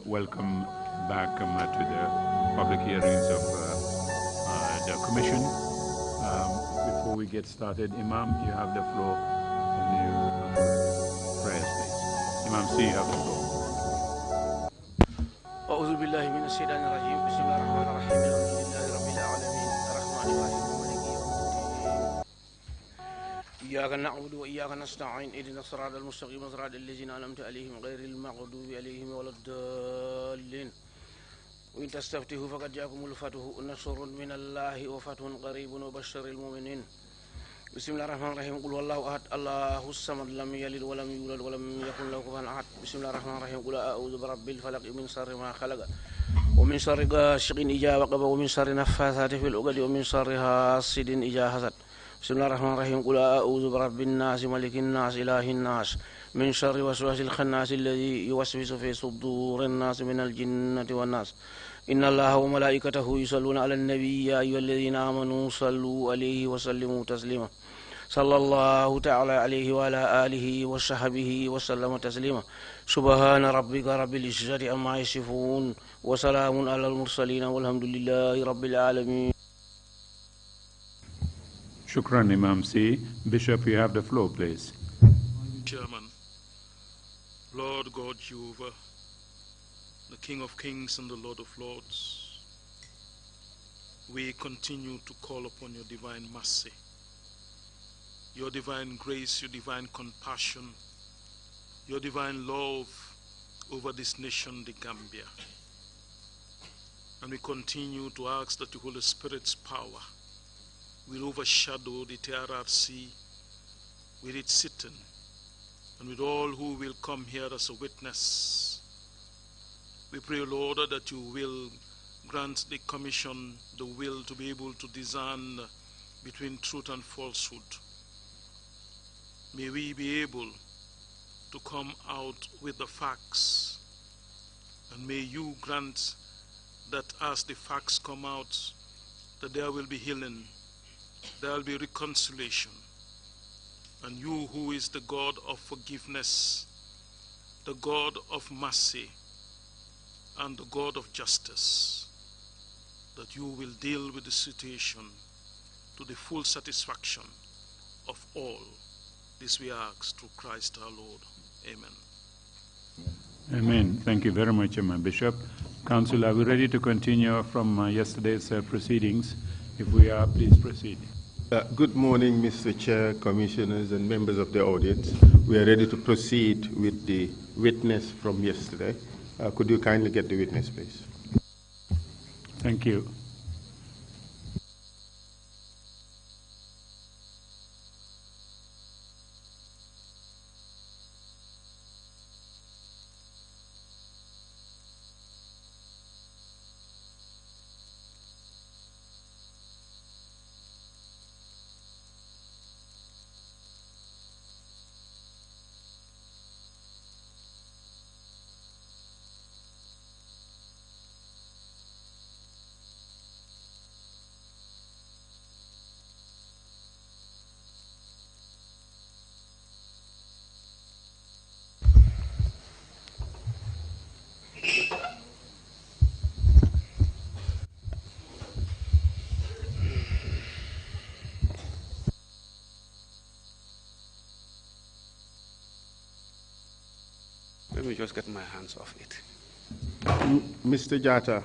welcome back to the public hearings of the Commission. Before we get started, Imam, you have the floor. Can you prayers, please? Imam C, you have the floor. أعوذ بالله من الشيطان الرجيم بسم الله الرحمن الرحيم الحمد لله رب العالمين الرحمن الرحيم مالك يوم الدين إياك نعبد وإياك نستعين اهدنا الصراط المستقيم صراط الذين أنعمت عليهم غير المغضوب عليهم ولا الضالين وإن تستفتحوا فقد جاءكم الفتح نصر من الله وفتح قريب وبشر المؤمنين بسم الله الرحمن الرحيم قل والله أحد الله الصمد لم يلد ولم يولد ولم يكن له كفوا أحد بسم الله الرحمن الرحيم قل أعوذ برب الفلق من شر ما خلق ومن شر غاسق إذا وقب ومن شر نفاثات في العقد ومن شر حاسد إذا حسد بسم الله الرحمن الرحيم قل أعوذ برب الناس ملك الناس إله الناس من شر وسواس الخناس الذي يوسوس في صدور الناس من الجنة والناس إن الله وملائكته يصلون على النبي يا أيها الذين آمنوا صلوا عليه وسلموا تسليما صلى الله تعالى عليه وعلى آله وصحبه وسلم تسليما سبحان ربك رب العزة عما يصفون وسلام على المرسلين والحمد لله رب العالمين. Shukran, Imam C. Bishop, you have the floor, please. Chairman, Lord God Jehovah, the King of Kings and the Lord of Lords, we continue to call upon your divine mercy, your divine grace, your divine compassion, your divine love over this nation, the Gambia. And we continue to ask that the Holy Spirit's power will overshadow the Trrc with its sitting and with all who will come here as a witness. We pray, Lord, that you will grant the Commission the will to be able to discern between truth and falsehood. May we be able to come out with the facts, and may you grant that as the facts come out, that there will be healing, there will be reconciliation, and you who is the God of forgiveness, the God of mercy, and the God of justice, that you will deal with the situation to the full satisfaction of all. This we ask through Christ our Lord. Amen. Amen. Thank you very much, Imam Bishop. Council, are we ready to continue from yesterday's proceedings? If we are, please proceed. Good morning, Mr. Chair, Commissioners, and members of the audience. We are ready to proceed with the witness from yesterday. Could you kindly get the witness, please? Thank you. Let me just get my hands off it. Mr. Jatta,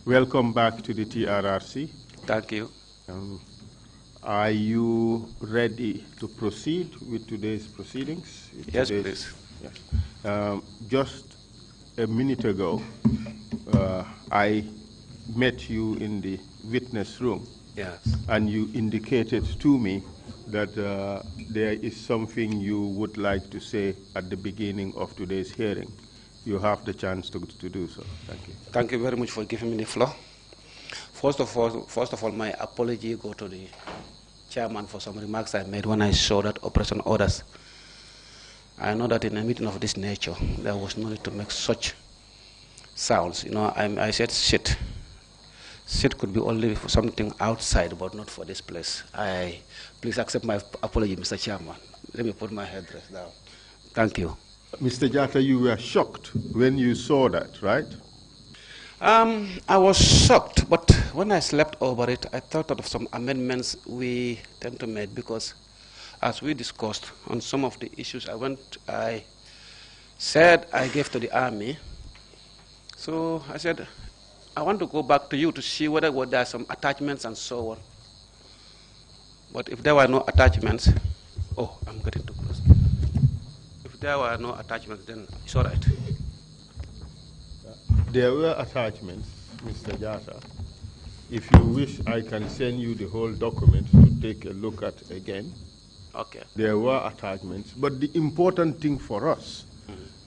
welcome back to the TRRC. Thank you. Are you ready to proceed with today's proceedings? Yes, please. Yes. Just a minute ago, I met you in the witness room. Yes. And you indicated to me that there is something you would like to say at the beginning of today's hearing. You have the chance to do so. Thank you. Thank you very much for giving me the floor. First of all, my apology go to the chairman for some remarks I made when I saw that operation orders. I know that in a meeting of this nature, there was no need to make such sounds. You know, I said shit. Shit could be only for something outside, but not for this place. Please accept my apology, Mr. Chairman. Let me put my headdress down. Thank you. Mr. Jatta, you were shocked when you saw that, right? I was shocked, but when I slept over it, I thought of some amendments we tend to make because, as we discussed on some of the issues, I said I gave to the army. So I said, I want to go back to you to see whether there are some attachments and so on. But if there were no attachments, oh, I'm getting too close. If there were no attachments, then it's all right. There were attachments, Mr. Jatta. If you wish, I can send you the whole document to take a look at again. Okay. There were attachments, but the important thing for us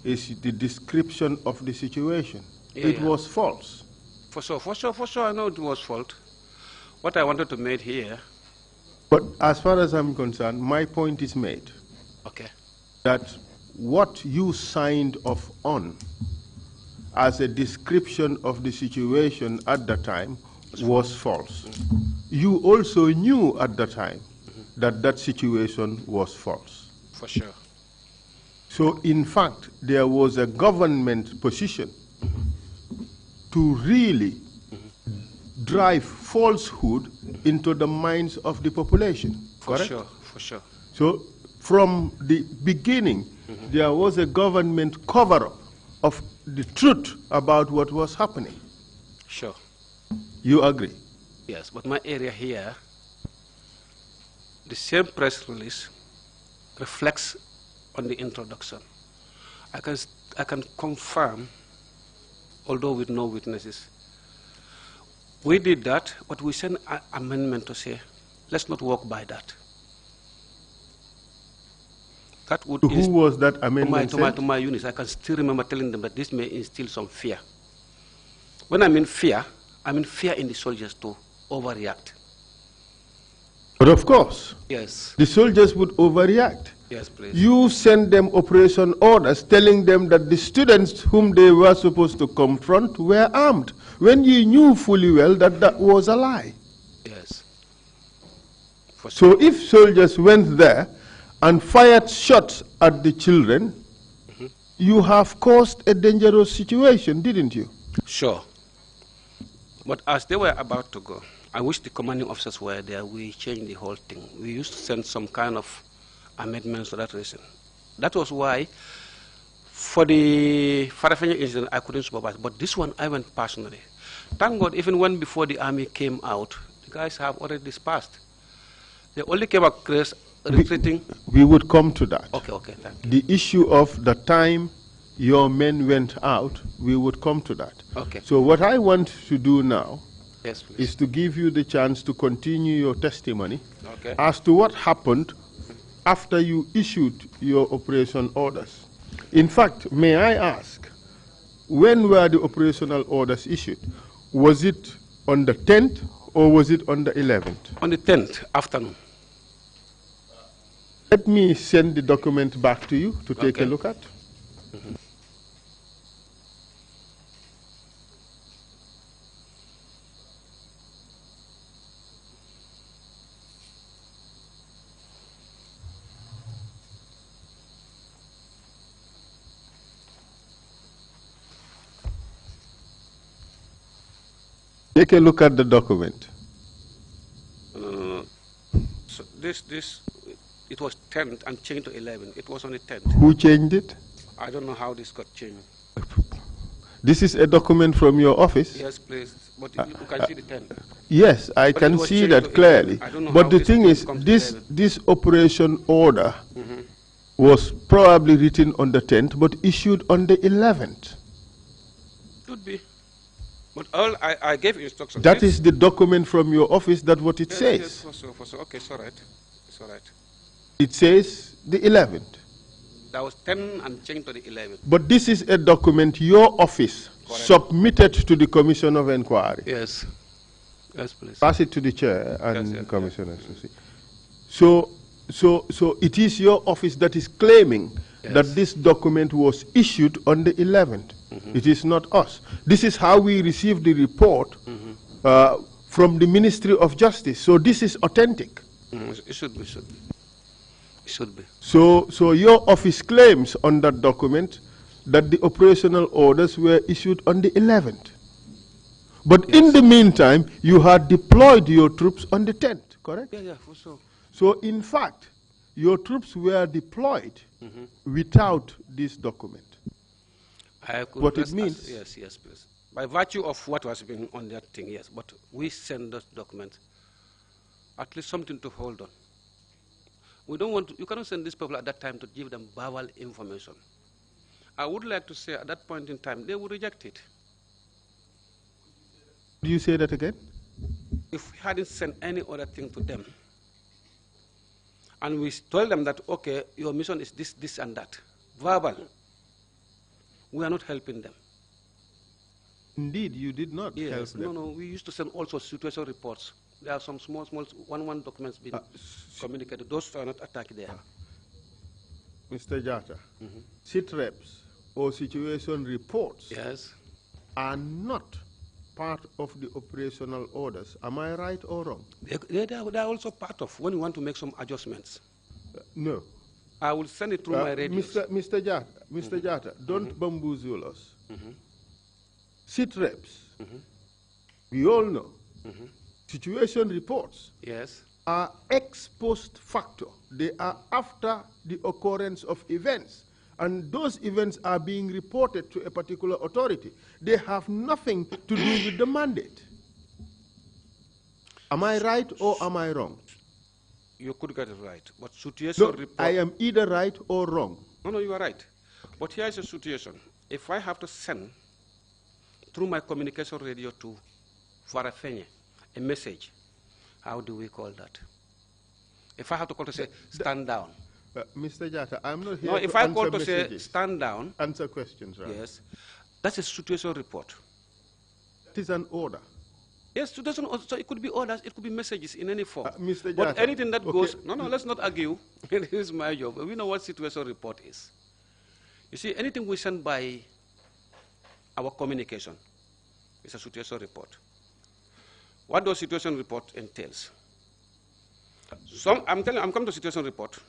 is the description of the situation. Yeah, it was false. For sure, I know it was false. What I wanted to make here. But as far as I'm concerned, my point is made. Okay. That what you signed off on as a description of the situation at the time was false. You also knew at the time that that situation was false. For sure. So in fact, there was a government position to really drive falsehood into the minds of the population. Correct? For sure. So from the beginning, there was a government cover-up of the truth about what was happening. Sure. You agree? Yes, but my area here, the same press release reflects on the introduction. I can confirm, although with no witnesses, we did that, but we sent an amendment to say, let's not walk by that. That would Who was that amendment to my units. I can still remember telling them that this may instill some fear. When I mean fear in the soldiers to overreact. But of course, yes, the soldiers would overreact. Yes, please. You send them operation orders telling them that the students whom they were supposed to confront were armed, when you knew fully well that that was a lie. Yes. So if soldiers went there and fired shots at the children, you have caused a dangerous situation, didn't you? Sure. But as they were about to go, I wish the commanding officers were there, we changed the whole thing. We used to send some kind of amendments for that reason. That was why, for the Farafenni incident, I couldn't supervise. But this one, I went personally. Thank God, even when before the army came out, the guys have already dispersed. They only came across retreating. We would come to that. Okay, thank you. The issue of the time your men went out, we would come to that. Okay. So what I want to do now is to give you the chance to continue your testimony okay. as to what happened after you issued your operation orders. In fact, may I ask, when were the operational orders issued? Was it on the 10th or was it on the 11th? On the 10th afternoon. Let me send the document back to you to take a look at. Take a look at the document. So it was 10th and changed to 11. It was on the 10th. Who changed it? I don't know how this got changed. This is a document from your office? Yes, please. But you can see the 10th. Yes, I can see that clearly. But the thing is, this operation order was probably written on the 10th, but issued on the 11th. Could be. But all I gave instructions. That is the document from your office, that's what it says. Yes, for sure. Okay, it's all right. It's all right. It says the 11th. That was 10 and changed to the 11th. But this is a document your office submitted to the Commission of Inquiry. Yes. Yes, please. Pass it to the chair and yes, commissioners. Yes. So it is your office that is claiming that this document was issued on the 11th. It is not us. This is how we received the report from the Ministry of Justice. So this is authentic. It should be. Should be. So your office claims on that document that the operational orders were issued on the 11th. But Yes. in the meantime, you had deployed your troops on the 10th, correct? Yeah, for sure. So in fact, your troops were deployed without this document. I could What it rest means- yes, please. By virtue of what was been on that thing, yes, but we send those documents, at least something to hold on. We don't want to, you cannot send these people at that time to give them verbal information. I would like to say at that point in time, they would reject it. Do you say that again? If we hadn't sent any other thing to them, and we told them that, okay, your mission is this, this, and that, verbal, we are not helping them. Indeed, you did not help Yes, them. no, we used to send also situation reports. There are some small one documents being communicated. Those are not attached there. Mr. Jatta, sit reps or situation reports Yes. are not part of the operational orders. Am I right or wrong? They are also part of when you want to make some adjustments. No. I will send it through my radio. Mr. Jatta, don't bamboozle us. Sit reps, we all know, situation reports Yes. are ex post facto. They are after the occurrence of events. And those events are being reported to a particular authority. They have nothing to do with the mandate. Am I right or am I wrong? You could get it right. But situation No, report. I am either right or wrong. No, you are right. But here is a situation. If I have to send through my communication radio to Farafenye a message, how do we call that? If I have to call to say, stand down. Mr. Jatta, I'm not here No, to if I answer call to messages. say, stand down, Answer questions, right? yes, that's a situation report. It is an order. Yes, situation, so it could be orders, it could be messages in any form. Mr. But Jatta, anything that okay. goes, no, let's not argue. It is my job. We know what situation report is. You see, anything we send by our communication is a situation report. What does situation report entails? I'm coming to situation report.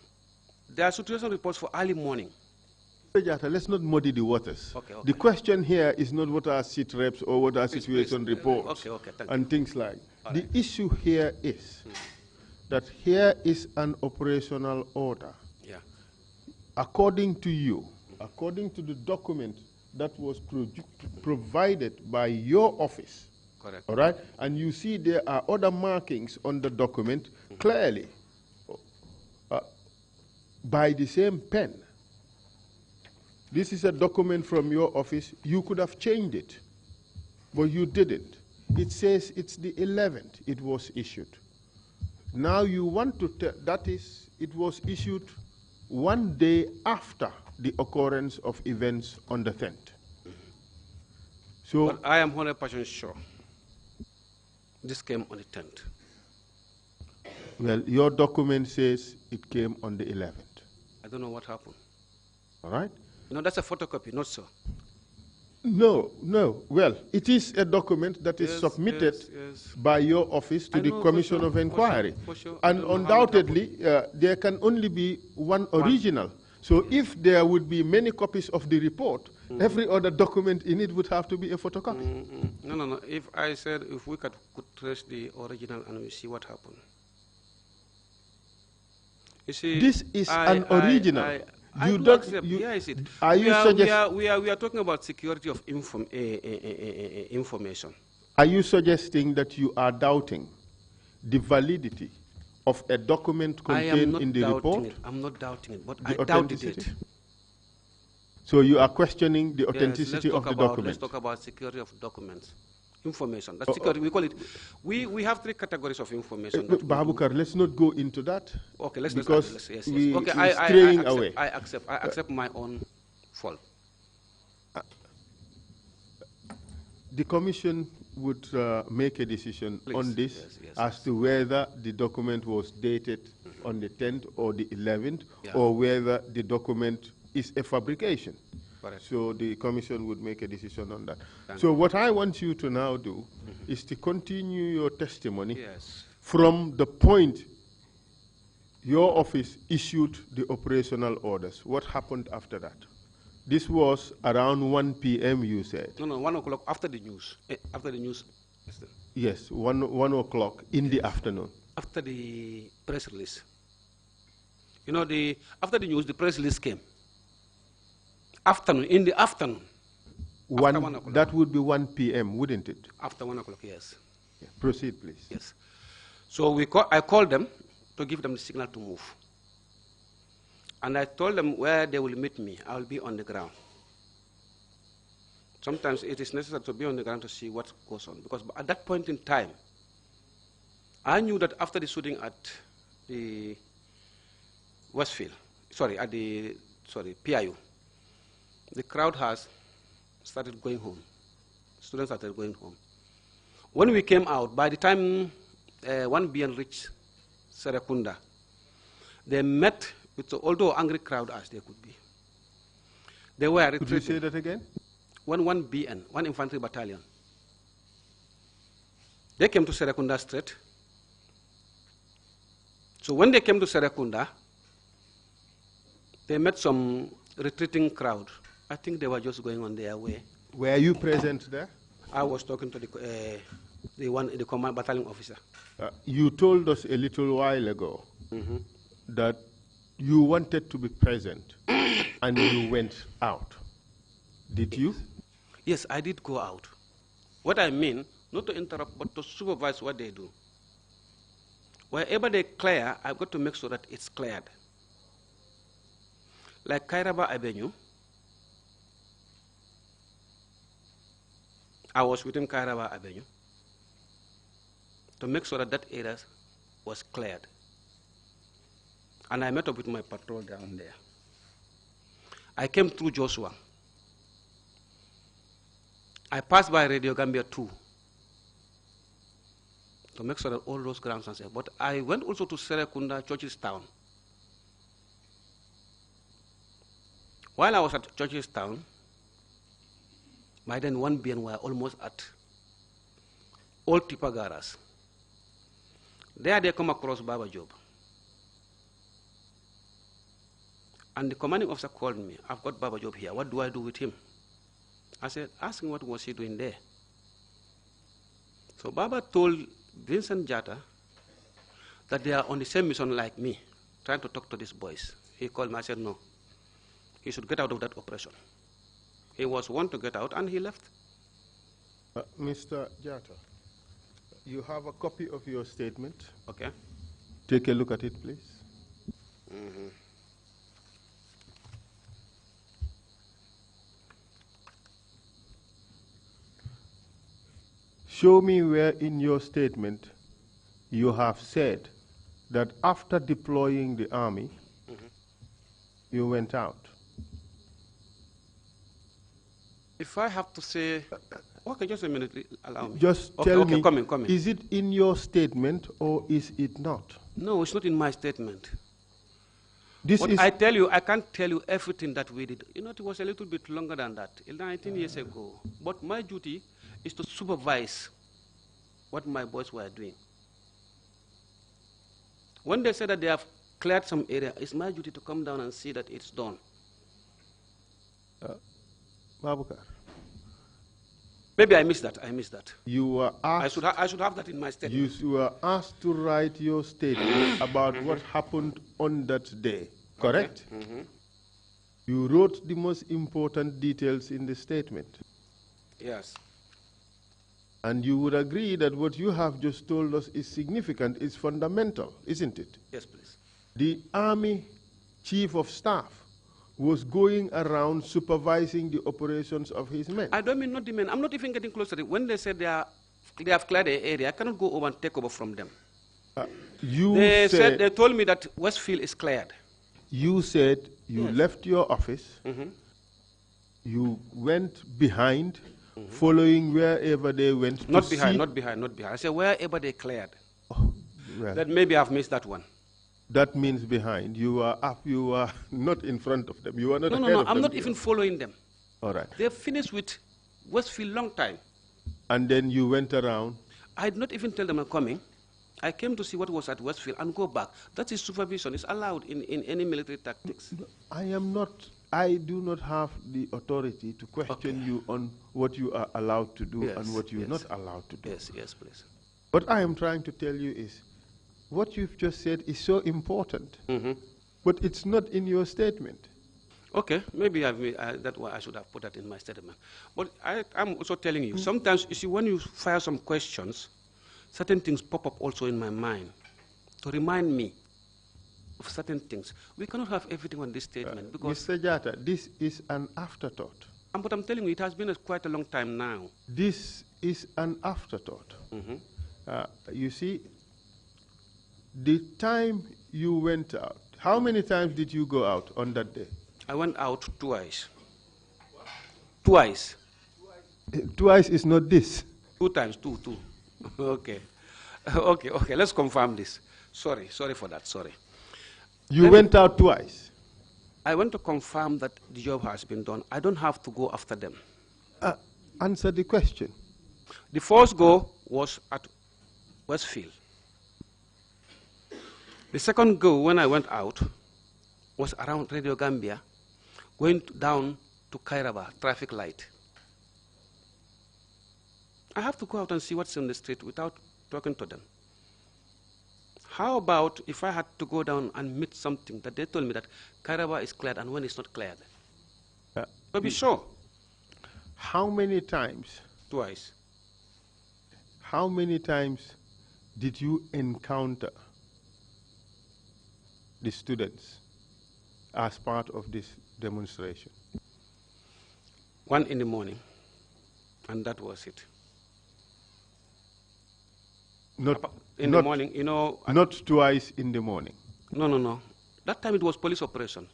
There are situation reports for early morning. Mr. Jatta, let's not muddy the waters. Okay. The question here is not what are sit reps or what are Please, situation please. reports Thank and you. things like. All The right. issue here is that here is an operational order. Yeah. According to you, according to the document that was provided by your office, Correct. all right, and you see there are other markings on the document clearly by the same pen. This is a document from your office. You could have changed it, but you didn't. It says it's the 11th it was issued. Now you want to tell, that is, it was issued one day after the occurrence of events on the 10th. So, But I am 100% sure this came on the 10th. well, your document says it came on the 11th. I don't know what happened. All right? No, that's a photocopy, not so. No. Well, it is a document that is Yes, submitted yes. by your office to I the know, for Commission sure, of for sure, Inquiry. for sure. I And don't know how it undoubtedly, there can only be one original. So if there would be many copies of the report, every other document in it would have to be a photocopy. No. If I said if we could trace the original and we see what happened. You see, This is an original. I You do don't- accept. you- Yeah, is it? are you we are talking about security of information. Are you suggesting that you are doubting the validity of a document I am contained not in the doubting report? it. I'm not doubting it, but The I doubted it. authenticity? So you are questioning the Yes, authenticity of the let's document? talk about security of documents. Information. That's security. We call it. We have three categories of information. that we do. Baboucarr, let's not go into that. Okay, let's because yes. we, Okay, we're straying away. I accept my own fault. The Commission would make a decision Please, on this yes, as to whether the document was dated on the 10th or the 11th, Yeah. or whether the document is a fabrication. Correct. So the Commission would make a decision on that. Thank So what I want you to now do is to continue your testimony Yes. from the point Your office issued the operational orders. What happened after that? This was around 1 p.m., you said. No, 1 o'clock after the news. After the news. Yes, 1 o'clock in the afternoon. After the press release. You know, after the news, the press release came. Afternoon, in the afternoon. After 1 o'clock. That would be 1 p.m., wouldn't it? After 1 o'clock, yes. Yeah, proceed, please. Yes. So I called them to give them the signal to move. And I told them where they will meet me. I will be on the ground. Sometimes it is necessary to be on the ground to see what goes on. Because at that point in time, I knew that after the shooting at the Westfield, at the PIU, the crowd has started going home. Students started going home. When we came out, by the time 1 BN reached Serekunda, they met with the although angry crowd as they could be. They were retreating. Could you say that again? 1 BN, 1 infantry battalion. They came to Serekunda Street. So when they came to Serekunda, they met some retreating crowd. I think they were just going on their way. Were you present there? I was talking to the command battalion officer. You told us a little while ago that you wanted to be present and you went out. Did you? Yes, I did go out. What I mean, not to interrupt, but to supervise what they do. Wherever they clear, I've got to make sure that it's cleared. Like Kairaba Avenue, I was within Kairaba Avenue to make sure that that area was cleared. And I met up with my patrol down there. I came through Joshua. I passed by Radio Gambia 2 to make sure that all those grounds are safe. But I went also to Serekunda, Church's Town. While I was at Church's Town, by then 1 BN were almost at Old Tipagaras. There they come across Baba Job. And the commanding officer called me, I've got Baba Job here, what do I do with him? I said, ask him what was he doing there. So Baba told Vincent Jatta that they are on the same mission like me, trying to talk to these boys. He called me, I said, no, he should get out of that operation. He was one to get out, and he left. Mr. Jatta, you have a copy of your statement. Okay. Take a look at it, please. Show me where in your statement you have said that after deploying the army, you went out. If I have to say, okay, just a minute, allow me. Just okay, tell okay, me, come in. Is it in your statement or is it not? No, it's not in my statement. This But is I tell you, I can't tell you everything that we did. You know, it was a little bit longer than that, 19 years ago. But my duty is to supervise what my boys were doing. When they say that they have cleared some area, it's my duty to come down and see that it's done. Baboucarr, Maybe I missed that. you were asked, I should have that in my statement. you were asked to write your statement about what happened on that day, correct? Okay. You wrote the most important details in the statement. Yes. And you would agree that what you have just told us is significant, is fundamental, isn't it? Yes, please. The Army Chief of Staff was going around supervising the operations of his men. I don't mean not the men. I'm not even getting close to it. When they said they have cleared the area, I cannot go over and take over from them. They told me that Westfield is cleared. You said you left your office, you went behind, following wherever they went. Not behind. I said wherever they cleared. Oh, well, That maybe I've missed that one. that means behind. You were up, you were not in front of them. You were not ahead of them. No, I'm not even following them. All right. They finished with Westfield long time. And then you went around. I did not even tell them I'm coming. I came to see what was at Westfield and go back. That is supervision. It's allowed in any military tactics. I do not have the authority to question you on what you are allowed to do and what you're not allowed to do. Yes, yes, please. What I am trying to tell you is, what you've just said is so important, but it's not in your statement. Okay, maybe that's why I should have put that in my statement. But I'm also telling you, sometimes, you see, when you fire some questions, certain things pop up also in my mind to remind me of certain things. We cannot have everything on this statement because... Mr. Jatta, this is an afterthought. But I'm telling you, it has been quite a long time now. This is an afterthought. You see, the time you went out, how many times did you go out on that day? I went out twice. Twice. Twice is not this. 2 times, two. Okay. Okay, let's confirm this. Sorry for that, sorry. You went out twice? I want to confirm that the job has been done. I don't have to go after them. Answer the question. The first go was at Westfield. The second go, when I went out, was around Radio Gambia, going down to Kairaba, traffic light. I have to go out and see what's in the street without talking to them. How about if I had to go down and meet something that they told me that Kairaba is cleared and when it's not cleared? To be sure. How many times? Twice. How many times did you encounter the students as part of this demonstration? 1 in the morning, and that was it. In the morning, you know... Not twice in the morning? No. That time it was police operation.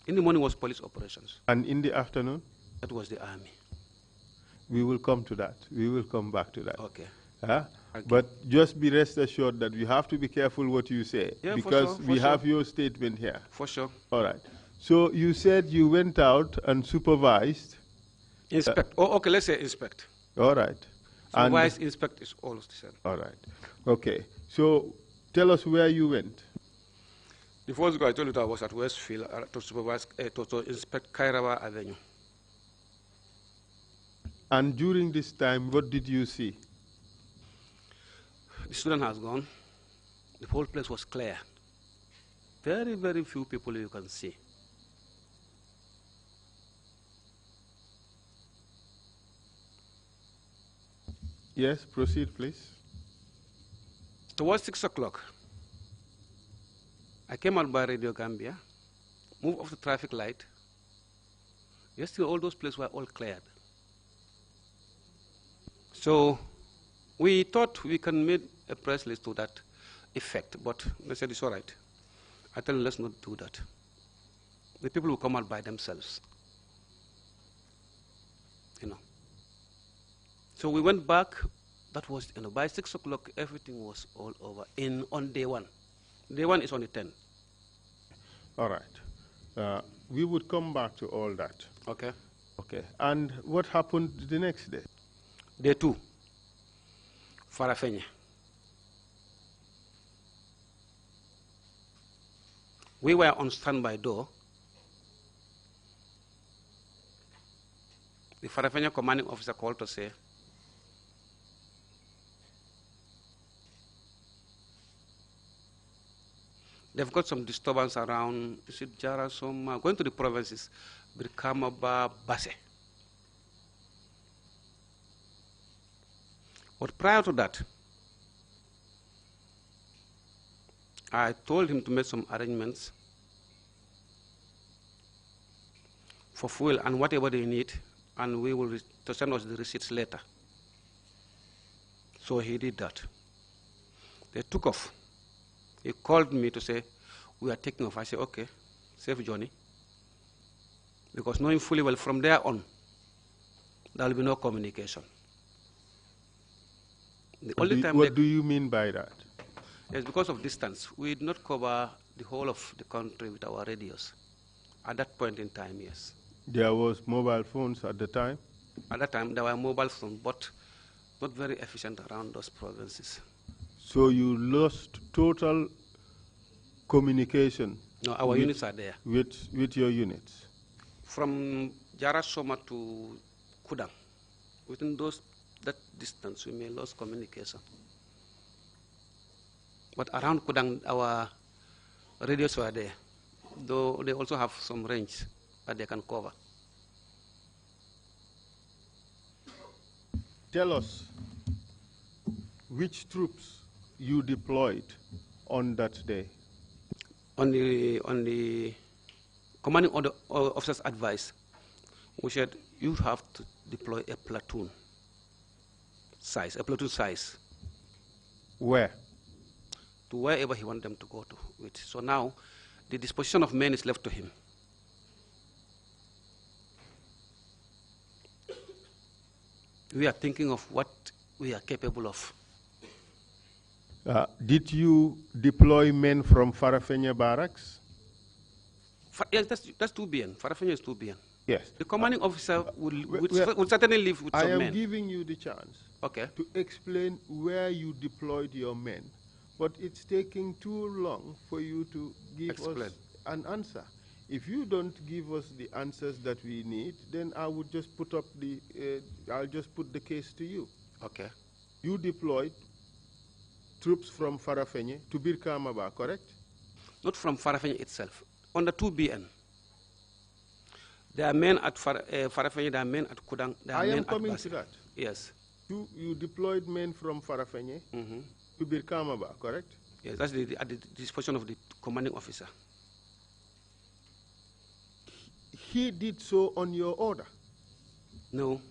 In the morning was police operations. And in the afternoon? That was the army. We will come to that. We will come back to that. Okay. Okay. But just be rest assured that you have to be careful what you say, because we have your statement here. For sure. All right. So you said you went out and supervised. Inspect. Okay, let's say inspect. All right. Supervise, inspect is all the same. All right. Okay. So tell us where you went. The first go I told you that I was at Westfield to supervise, to inspect Kairawa Avenue. And during this time, what did you see? The student has gone. The whole place was clear. Very, very few people you can see. Yes, proceed, please. Towards 6 o'clock, I came out by Radio Gambia, moved off the traffic light. Yesterday, all those places were all cleared. So we thought we can make a press list to that effect, but they said it's all right. I tell them, let's not do that. The people will come out by themselves. So we went back. That was, by 6 o'clock, everything was all over on day 1. Day 1 is on the 10th. All right. We would come back to all that. Okay. Okay. And what happened the next day? Day 2, Farafenye. We were on standby door. The Farafenye commanding officer called to say, they've got some disturbance around, is it Jara, going to the provinces, Birkamaba, Basse. But prior to that, I told him to make some arrangements for fuel and whatever they need, and we will to send us the receipts later. So he did that. They took off. He called me to say, we are taking off. I said, okay, safe journey. Because knowing fully well from there on, there will be no communication. What do you mean by that? Yes, because of distance. We did not cover the whole of the country with our radios. At that point in time, yes. There was mobile phones at the time? At that time, there were mobile phones, but not very efficient around those provinces. So you lost total communication? No, our units are there. With your units? From Jarasoma to Kudang, within that distance, we may lose communication. But around Kudang, our radios were there, though they also have some range that they can cover. Tell us which troops you deployed on that day. On the commanding officer's advice, we said you have to deploy a platoon size. Where? To wherever he wants them to go to. So now, the disposition of men is left to him. We are thinking of what we are capable of. Did you deploy men from Farafenye barracks? Yes, that's 2BN. Farafenye is 2BN. Yes. The commanding officer would certainly live with some men. I am giving you the chance to explain where you deployed your men, but it's taking too long for you to give us an answer. If you don't give us the answers that we need, then I would just put up I'll just put the case to you. Okay. You deployed troops from Farafenye to Birkamaba, correct? Not from Farafenye itself. On the 2BN. There are men at Farafenye, there are men at Kudang, there are men at Basi. I am coming to that. Yes. You deployed men from Farafenye to Birkamaba, correct? Yes, that's at the disposition of the commanding officer. He did so on your order? No.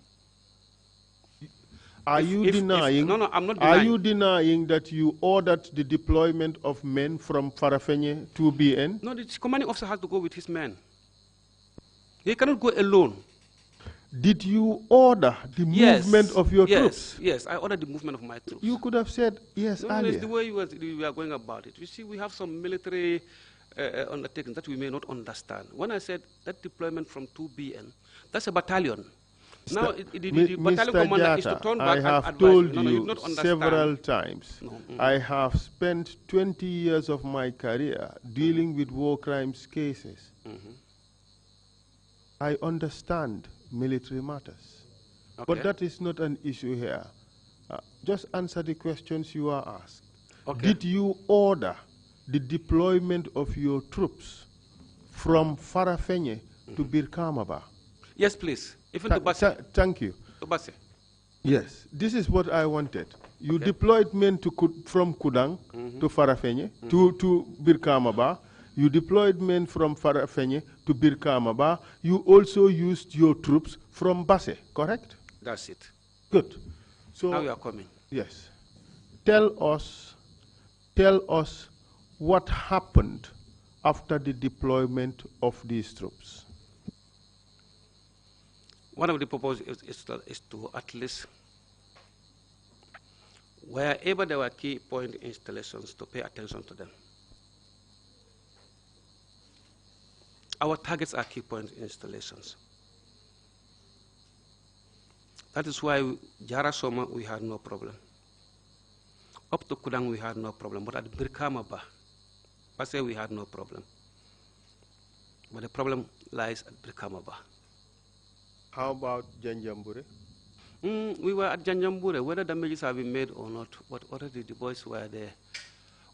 Are you denying? No, I'm not denying. Are you denying that you ordered the deployment of men from Farafenye to BN? No, the commanding officer has to go with his men. He cannot go alone. Did you order the movement of your troops? Yes, I ordered the movement of my troops. You could have said yes earlier. It's the way we are going about it. You see, we have some military undertakings that we may not understand. When I said that deployment from 2BN, that's a battalion. Now, the battalion commander Jatta, is to turn back I have and told advise. you several times, I have spent 20 years of my career dealing with war crimes cases. I understand military matters, but that is not an issue here. Just answer the questions you are asked. Did you order the deployment of your troops from Farafenye to Birkamaba? Yes, please. Even to Basi. Thank you. To Basi. Yes, this is what I wanted. You deployed men from Kudang to Farafenye, to Birkamaba. You deployed men from Farafenye to Birkamaba. You also used your troops from Base, correct? That's it. Good. So now you are coming. Yes. Tell us what happened after the deployment of these troops. One of the purposes is to at least, wherever there were key point installations, to pay attention to them. Our targets are key point installations. That is why Jarasoma, we had no problem. Up to Kudang, we had no problem. But at Birkamaba, Base, we had no problem. But the problem lies at Birkamaba. How about Janjambure? We were at Janjambure, whether damages have been made or not, but already the boys were there.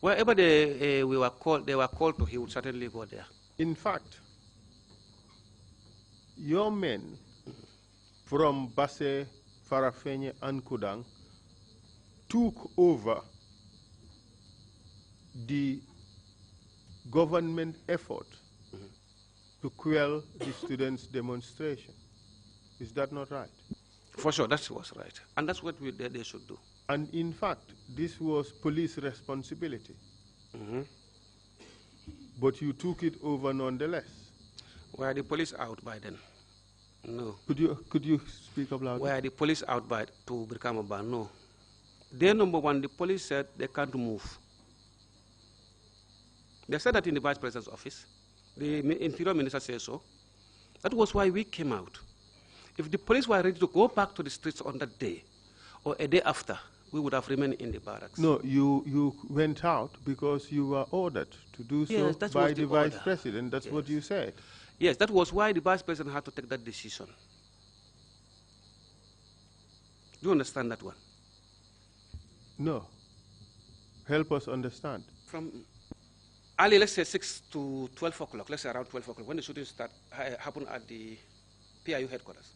Wherever they were called to, he would certainly go there. In fact, your men from Base, Farafenye, and Kudang took over the government effort to quell the students' demonstration. Is that not right? For sure, that was right. And that's what they should do. And in fact, this was police responsibility. But you took it over nonetheless. Were the police out by then? No. Could you speak up louder? Were the police out by to Birkamaba? No. Day number one, the police said they can't move. They said that in the Vice President's office. The Interior Minister said so. That was why we came out. If the police were ready to go back to the streets on that day, or a day after, we would have remained in the barracks. No, you went out because you were ordered to do so Yes, that by was the the vice order. president. That's what you said. Yes, that was why the vice president had to take that decision. Do you understand that one? No. Help us understand. From early, let's say 6 to 12 o'clock, let's say around 12 o'clock, when the shooting happened at the PIU headquarters.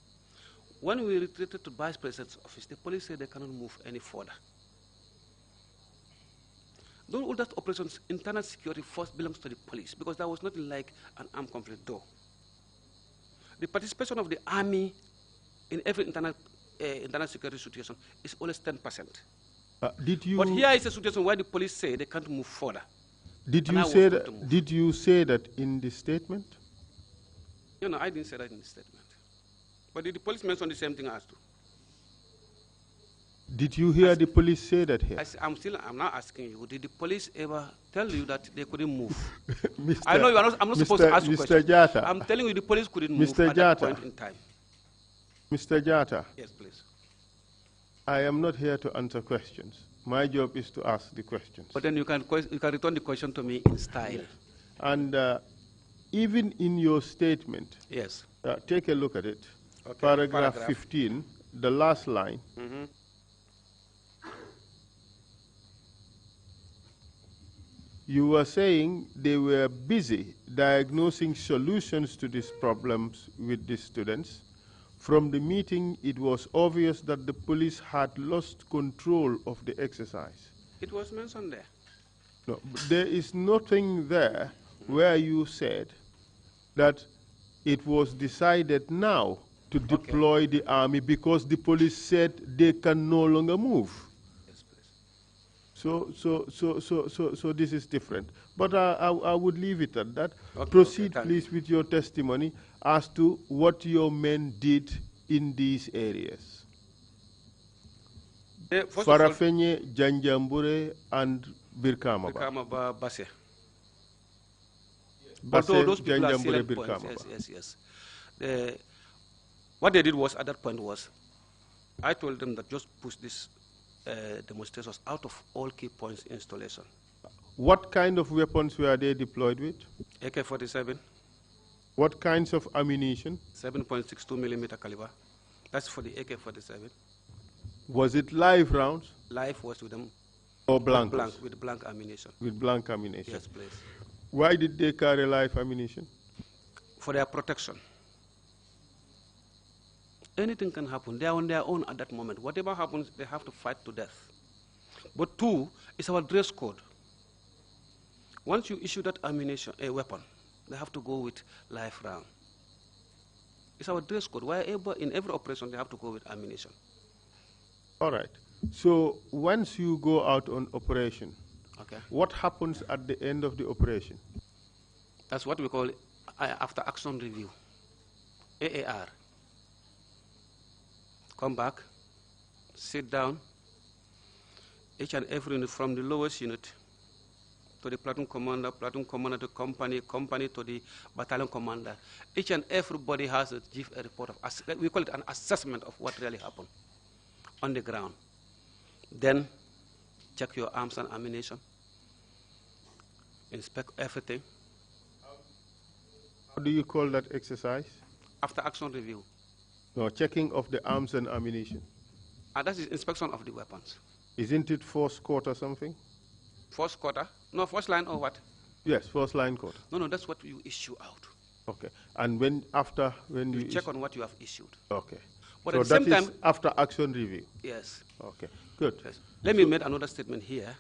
When we retreated to vice president's office, the police said they cannot move any further. All that operations, internal security force belongs to the police because there was nothing like an armed conflict door. The participation of the army in every internal security situation is always 10%. But here is a situation where the police say they can't move further. Did you say that in the statement? No, I didn't say that in the statement. But did the police mention the same thing as to? Did you hear the police say that here? I'm now asking you, did the police ever tell you that they couldn't move? Mr. I know I'm not supposed to ask you questions. Mr. Jatta. I'm telling you the police couldn't move Mr. at that point in time. Mr. Jatta. Yes, please. I am not here to answer questions. My job is to ask the questions. But then you can return the question to me in style. And even in your statement, yes, take a look at it. Okay. Paragraph 15, the last line. Mm-hmm. You were saying they were busy diagnosing solutions to these problems with the students. From the meeting, it was obvious that the police had lost control of the exercise. It was mentioned there. No, there is nothing there where you said that it was decided now to deploy the army because the police said they can no longer move. Yes, please. So this is different. But I would leave it at that. Okay, Proceed, please, with your testimony as to what your men did in these areas. Farafenye, Janjambure, and Birkama. Birkama Basse. Basse, Those people are Janjambure, salient points. Birkama. Yes. What they did was, at that point was, I told them that just push these demonstrations out of all key points installation. What kind of weapons were they deployed with? AK-47. What kinds of ammunition? 7.62 millimeter caliber. That's for the AK-47. Was it live rounds? Live was with them. Or blank? With blank ammunition. With blank ammunition. Yes, please. Why did they carry live ammunition? For their protection. Anything can happen. They are on their own at that moment. Whatever happens, they have to fight to death. But two, it's our dress code. Once you issue that ammunition, a weapon, they have to go with live round. It's our dress code. In every operation, they have to go with ammunition. All right. So once you go out on operation, what happens at the end of the operation? That's what we call after action review, AAR. Come back, sit down, each and every unit from the lowest unit to the platoon commander to company to the battalion commander. Each and everybody has to give a report of, we call it an assessment of what really happened on the ground. Then check your arms and ammunition, inspect everything. How do you call that exercise? After action review. No, checking of the arms and ammunition. That is inspection of the weapons. Isn't it force court or something? Force quarter? No, first line or what? Yes, first line court. No, that's what you issue out. Okay. And when you check on what you have issued. Okay. But so at the same time, after action review. Yes. Okay. Good. Yes. Let me make another statement here.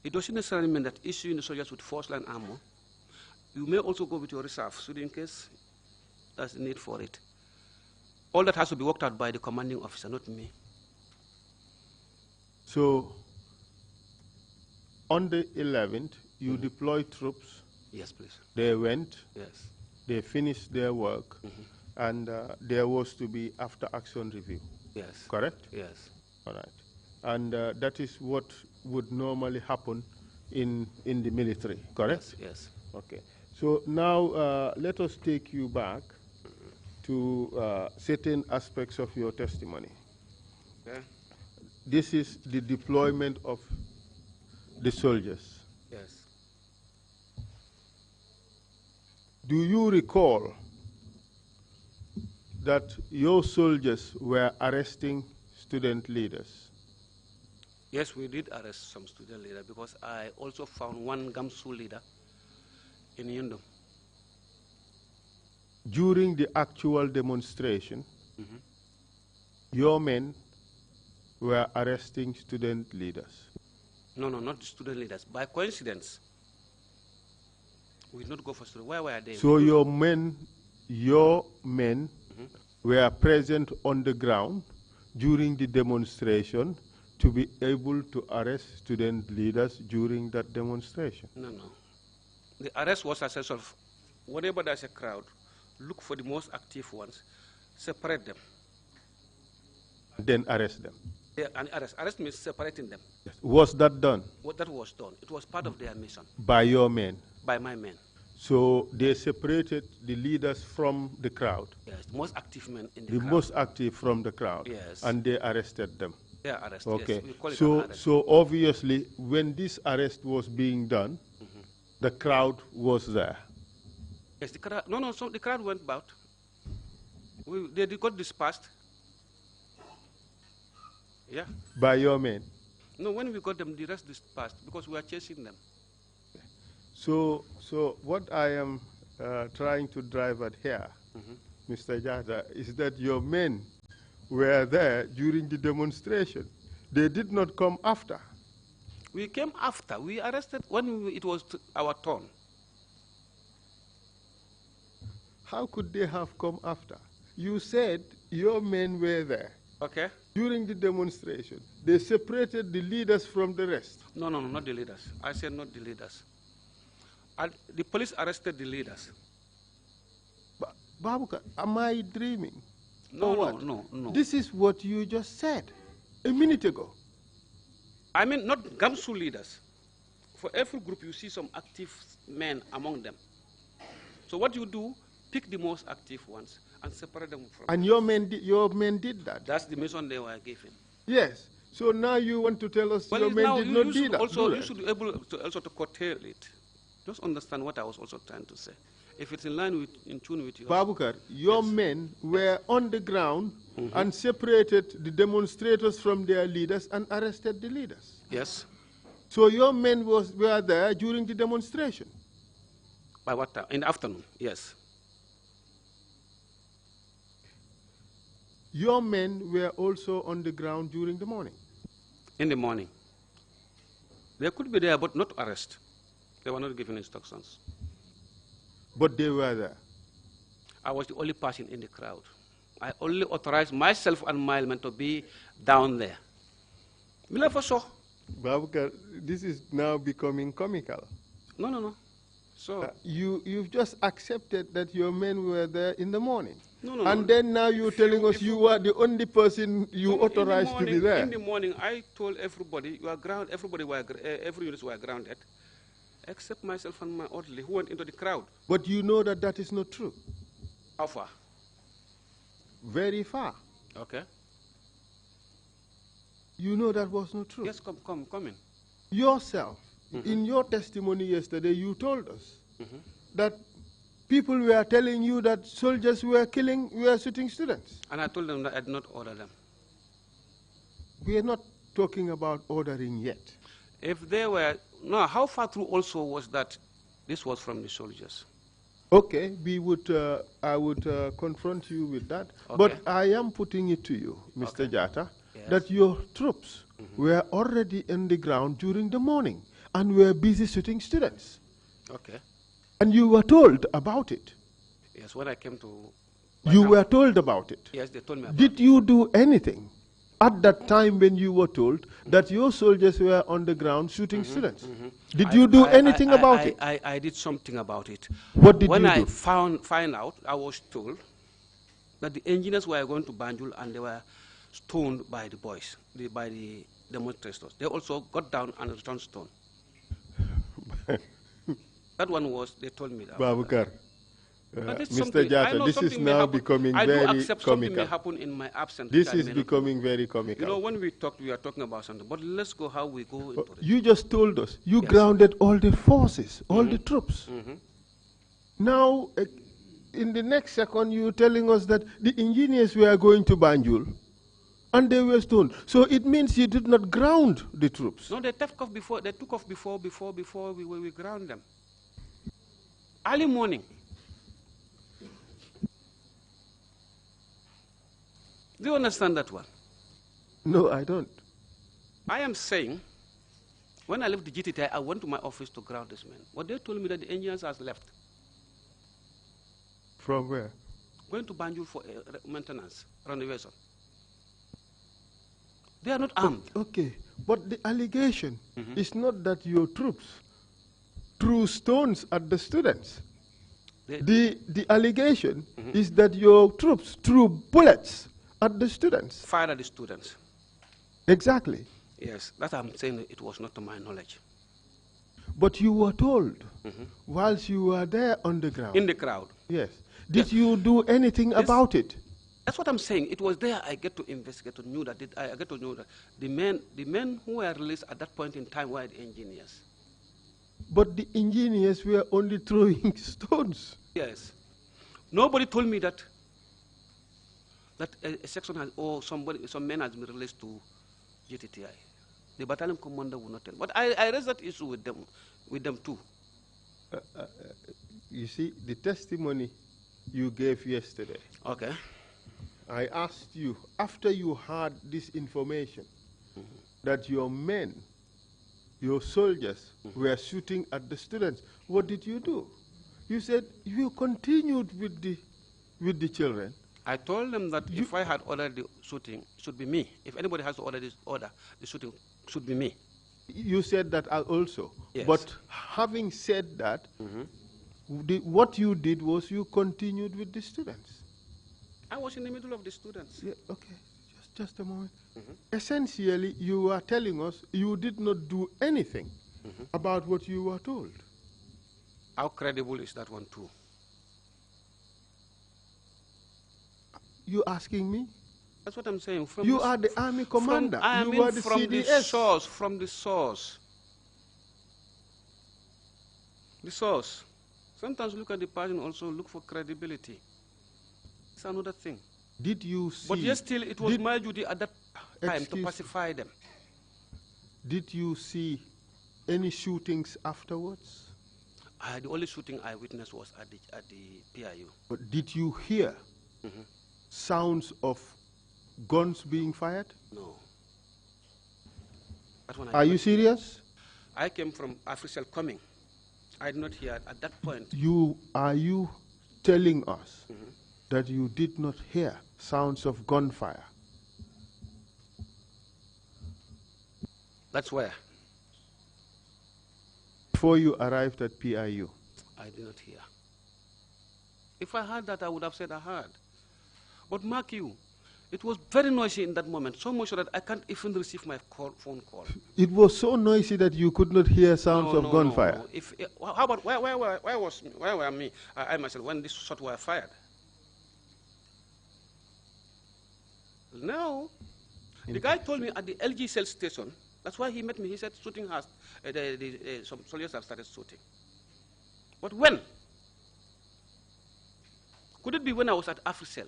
It doesn't necessarily mean that issuing the soldiers with first line ammo. You may also go with your reserve, so in case there's a need for it. All that has to be worked out by the commanding officer, not me. So, on the 11th, you deployed troops. Yes, please. They went. Yes. They finished their work, and there was to be after-action review. Yes. Correct? Yes. All right. And that is what would normally happen in the military, correct? Yes. Okay. So now let us take you back to certain aspects of your testimony. Okay. this is the deployment of the soldiers. Yes. Do you recall that your soldiers were arresting student leaders? Yes, we did arrest some student leader because I also found one Gamsu leader in Yundum. During the actual demonstration, your men were arresting student leaders. No, not the student leaders. By coincidence, we did not go for student. Where were they? So your men were present on the ground during the demonstration to be able to arrest student leaders during that demonstration. No. The arrest was a sense of whenever there's a crowd, look for the most active ones, separate them. Then arrest them. Yeah, and arrest means separating them. Yes. Was that done? What that was done. It was part of their mission. By your men? By my men. So they separated the leaders from the crowd? Yes, the most active men in the crowd. The most active from the crowd? Yes. And they arrested them? They are arrested, okay. Yes. We call it an arrest. So obviously, when this arrest was being done, the crowd was there? Yes, the crowd, so the crowd went about. They got dispersed. Yeah. By your men? No, when we got them, the rest dispersed because we are chasing them. So what I am trying to drive at here, Mr. Jatta, is that your men were there during the demonstration. They did not come after. We came after. We arrested when it was our turn. How could they have come after? You said your men were there. Okay. During the demonstration, they separated the leaders from the rest. No, not the leaders. I said not the leaders. The police arrested the leaders. Baboucarr, am I dreaming? No. This is what you just said a minute ago. I mean, not Gamsu leaders. For every group, you see some active men among them. So what you do, pick the most active ones and separate them from. And your men did that? That's the mission they were given. Yes. So now you want to tell us your men did not do that? Also, you should be able to also to curtail it. Just understand what I was also trying to say. If it's in line with, in tune with you. Baboucarr, your men were on the ground and separated the demonstrators from their leaders and arrested the leaders. Yes. So your men were there during the demonstration? By what time? In the afternoon, yes. Your men were also on the ground during the morning? In the morning. They could be there, but not arrest. They were not given instructions. But they were there? I was the only person in the crowd. I only authorized myself and my men to be down there. Baboucarr, this is now becoming comical. No. So you've just accepted that your men were there in the morning. No. And then now you're telling us you were the only person you authorized to be there. In the morning, I told everybody, you are grounded. Every unit were grounded, except myself and my orderly, who went into the crowd. But you know that that is not true. How far? Very far. Okay. You know that was not true. Yes, come in. Yourself, in your testimony yesterday, you told us that people were telling you that soldiers were shooting students. And I told them that I did not order them. We are not talking about ordering yet. If they were, no, how far through also was that this was from the soldiers? Okay, I would confront you with that. Okay. But I am putting it to you, Mr. Jatta, that your troops were already in the ground during the morning and were busy shooting students. Okay. And you were told about it. Yes, when I came to... You were told about it. Yes, they told me about it. Did you do anything at that time when you were told that your soldiers were on the ground shooting students? Did you do anything about it? I did something about it. What did you do? When I find out, I was told that the engineers were going to Banjul and they were stoned by the boys, by the demonstrators. They also got down and returned stoned. That one was, they told me that. Baboucarr, Mr. Jatta, this is now becoming very comical. I do accept something may happen in my absence. This is becoming very comical. You know, when we talk, we are talking about something. But let's go how we go into it. You just told us you grounded all the forces, all the troops. Now, in the next second, you're telling us that the engineers were going to Banjul and they were stoned. So it means you did not ground the troops. No, they took off before. They took off before we ground them. Early morning. Do you understand that one? No, I don't. I am saying, when I left the GTT, I went to my office to ground this man. But they told me that the engineers has left. From where? Going to Banjul for maintenance, renovation. They are not armed. Okay, but the allegation is not that your troops threw stones at the students. The allegation is that your troops threw bullets at the students. Fired at the students. Exactly. Yes, that I'm saying it was not to my knowledge. But you were told whilst you were there on the ground. In the crowd. Yes. Did you do anything about it? That's what I'm saying. It was there I get to investigate, to know that I get to know that the men who were released at that point in time were the engineers. But the engineers were only throwing stones. Yes. Nobody told me that a section has, or some men has been released to GTTI. The battalion commander would not tell. But I raised that issue with them too. You see, the testimony you gave yesterday. Okay. I asked you, after you had this information, that your men, your soldiers, were shooting at the students, what did you do? You said you continued with the children. I told them that if I had ordered the shooting, it should be me. If anybody has to order the shooting should be me. You said that also. Yes. But having said that, what you did was you continued with the students. I was in the middle of the students. Yeah, okay, just a moment. Essentially, you are telling us you did not do anything about what you were told. How credible is that one too? You asking me? That's what I'm saying. You are the army commander. I you mean were the from CDS. From the source. The source. Sometimes look at the person, also look for credibility. It's another thing. Did you see? But yes, still, it was my duty at that time to pacify them. Did you see any shootings afterwards? The only shooting I witnessed was at the PIU. But did you hear sounds of guns being fired? No. Are you serious? I came from official coming. I did not hear at that point. Are you telling us that you did not hear sounds of gunfire? That's where. Before you arrived at PIU? I did not hear. If I heard that, I would have said I heard. But mark you, it was very noisy in that moment, so much that I can't even receive my phone call. It was so noisy that you could not hear sounds of gunfire? No. How about, where were me, I myself, when this shot were fired? No. The guy told me at the LG cell station, that's why he met me, he said shooting has, some soldiers have started shooting. But when? Could it be when I was at AfriCell?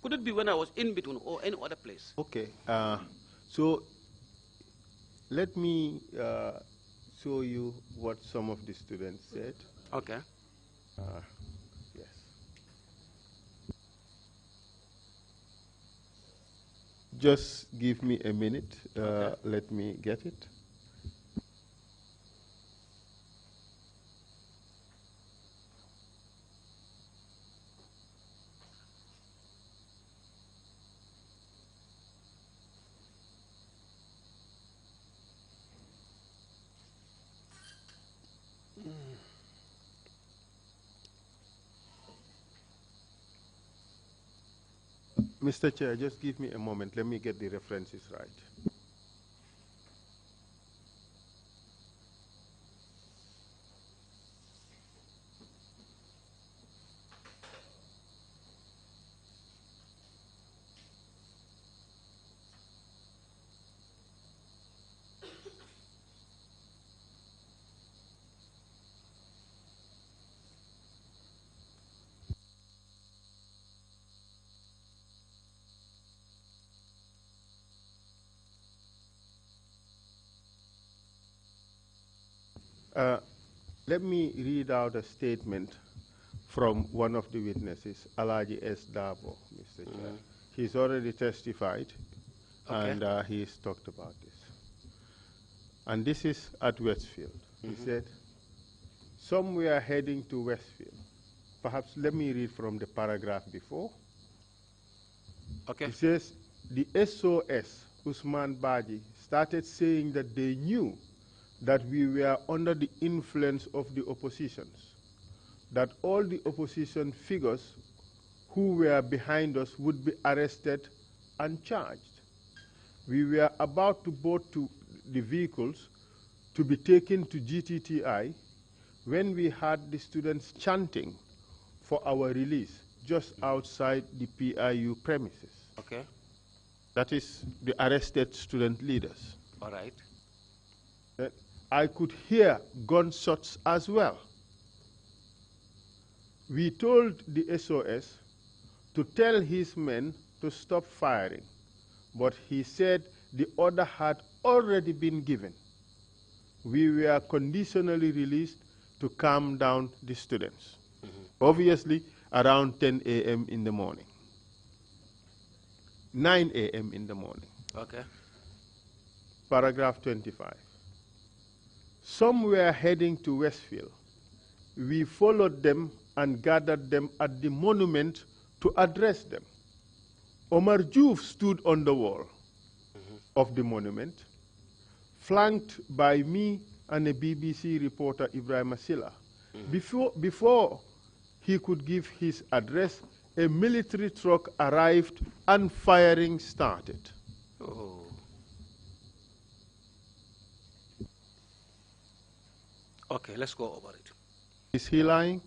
Could it be when I was in between or any other place? Okay, so let me show you what some of the students said. Okay. Yes. Just give me a minute. Okay. Let me get it. Mr. Chair, just give me a moment. Let me get the references right. Let me read out a statement from one of the witnesses, Alaji S. Dabo, Mr. Chair. He's already testified, and he's talked about this. And this is at Westfield. He said, some were heading to Westfield. Perhaps let me read from the paragraph before. Okay. He says, the SOS, Usman Baji, started saying that they knew that we were under the influence of the oppositions, that all the opposition figures who were behind us would be arrested and charged. We were about to board to the vehicles to be taken to GTTI when we heard the students chanting for our release just outside the PIU premises. Okay. That is the arrested student leaders. All right. I could hear gunshots as well. We told the SOS to tell his men to stop firing, but he said the order had already been given. We were conditionally released to calm down the students. Obviously, around 10 a.m. in the morning. 9 a.m. in the morning. Okay. Paragraph 25. Some were heading to Westfield. We followed them and gathered them at the monument to address them. Omar Juf stood on the wall of the monument, flanked by me and a BBC reporter, Ibrahim Asila. Before he could give his address, a military truck arrived and firing started. Oh. Okay, let's go over it. Is he lying?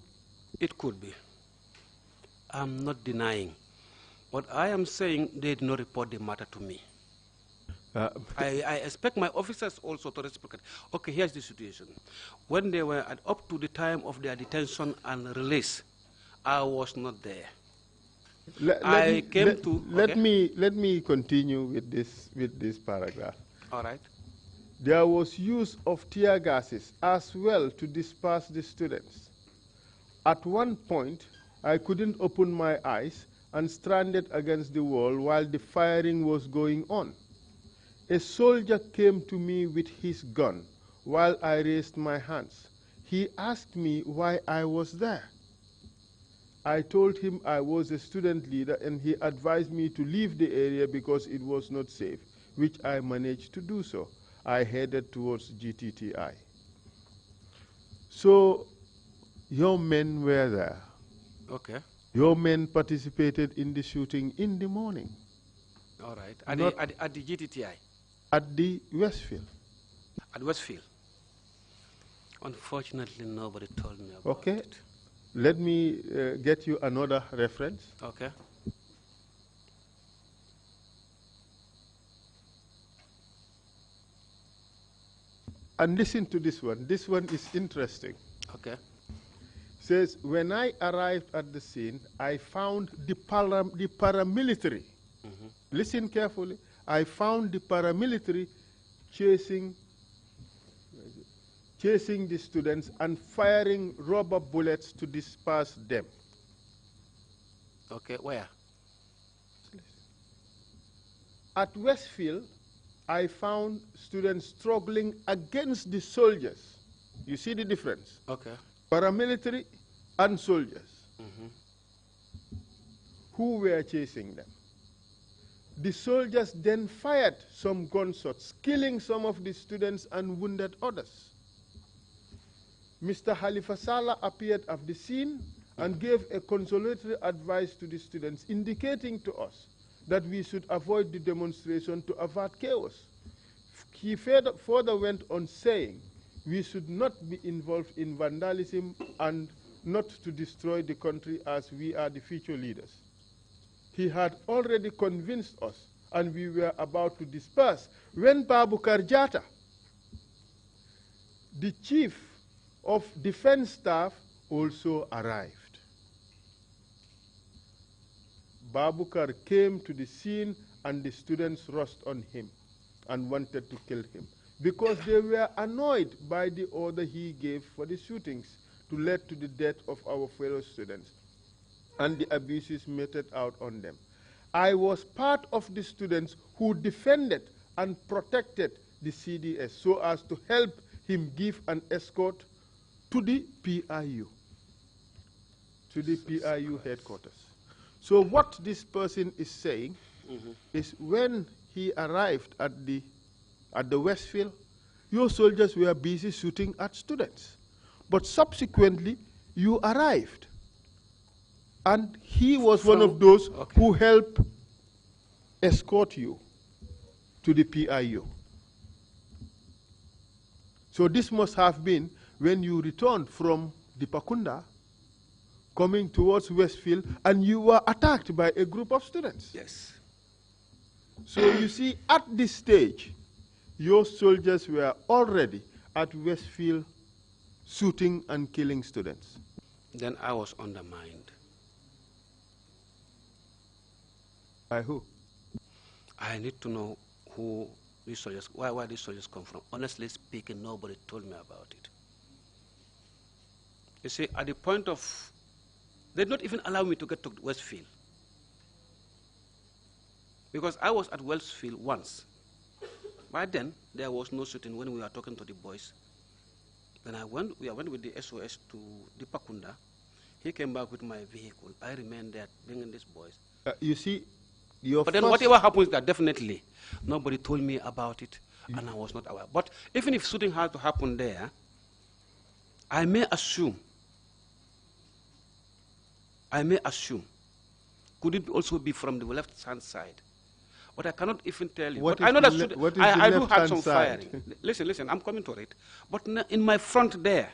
It could be. I'm not denying. But I am saying they did not report the matter to me. I expect my officers also to reciprocate. Okay, here's the situation. When they were up to the time of their detention and release, I was not there. Let me continue with this paragraph. All right. There was use of tear gases as well to disperse the students. At one point, I couldn't open my eyes and stranded against the wall while the firing was going on. A soldier came to me with his gun while I raised my hands. He asked me why I was there. I told him I was a student leader and he advised me to leave the area because it was not safe, which I managed to do so. I headed towards GTTI. So your men were there. Okay. Your men participated in the shooting in the morning. All right. At the GTTI? At the Westfield. At Westfield. Unfortunately, nobody told me about it. Let me get you another reference. Okay. And listen to this one. This one is interesting. Okay. Says, when I arrived at the scene, I found the paramilitary. Listen carefully. I found the paramilitary chasing the students and firing rubber bullets to disperse them. Okay, where? At Westfield, I found students struggling against the soldiers. You see the difference? Okay. Paramilitary and soldiers who were chasing them. The soldiers then fired some gunshots, killing some of the students and wounded others. Mr. Halifa Saleh appeared at the scene and gave a consolatory advice to the students, indicating to us that we should avoid the demonstration to avert chaos. He further went on saying we should not be involved in vandalism and not to destroy the country as we are the future leaders. He had already convinced us and we were about to disperse when Baboucarr Jatta, the chief of defense staff, also arrived. Baboucarr came to the scene and the students rushed on him and wanted to kill him. because they were annoyed by the order he gave for the shootings to lead to the death of our fellow students and the abuses meted out on them. I was part of the students who defended and protected the CDS so as to help him give an escort to the PIU, headquarters. So what this person is saying is when he arrived at the Westfield, your soldiers were busy shooting at students. But subsequently, you arrived. And he was one of those who helped escort you to the PIU. So this must have been when you returned from the Pakunda, coming towards Westfield, and you were attacked by a group of students. Yes. So you see, at this stage, your soldiers were already at Westfield shooting and killing students. Then I was undermined. By who? I need to know who these soldiers, where these soldiers come from. Honestly speaking, nobody told me about it. You see, at the point of, they did not even allow me to get to Westfield. Because I was at Westfield once. By then, there was no shooting when we were talking to the boys. Then we went with the SOS to the Pakunda. He came back with my vehicle. I remained there bringing these boys. You see, but then whatever happens there, definitely, nobody told me about it, and I was not aware. But even if shooting had to happen there, I may assume, could it also be from the left-hand side? But I cannot even tell you. But I know that I do have some firing. Listen, I'm coming to it. But in my front there,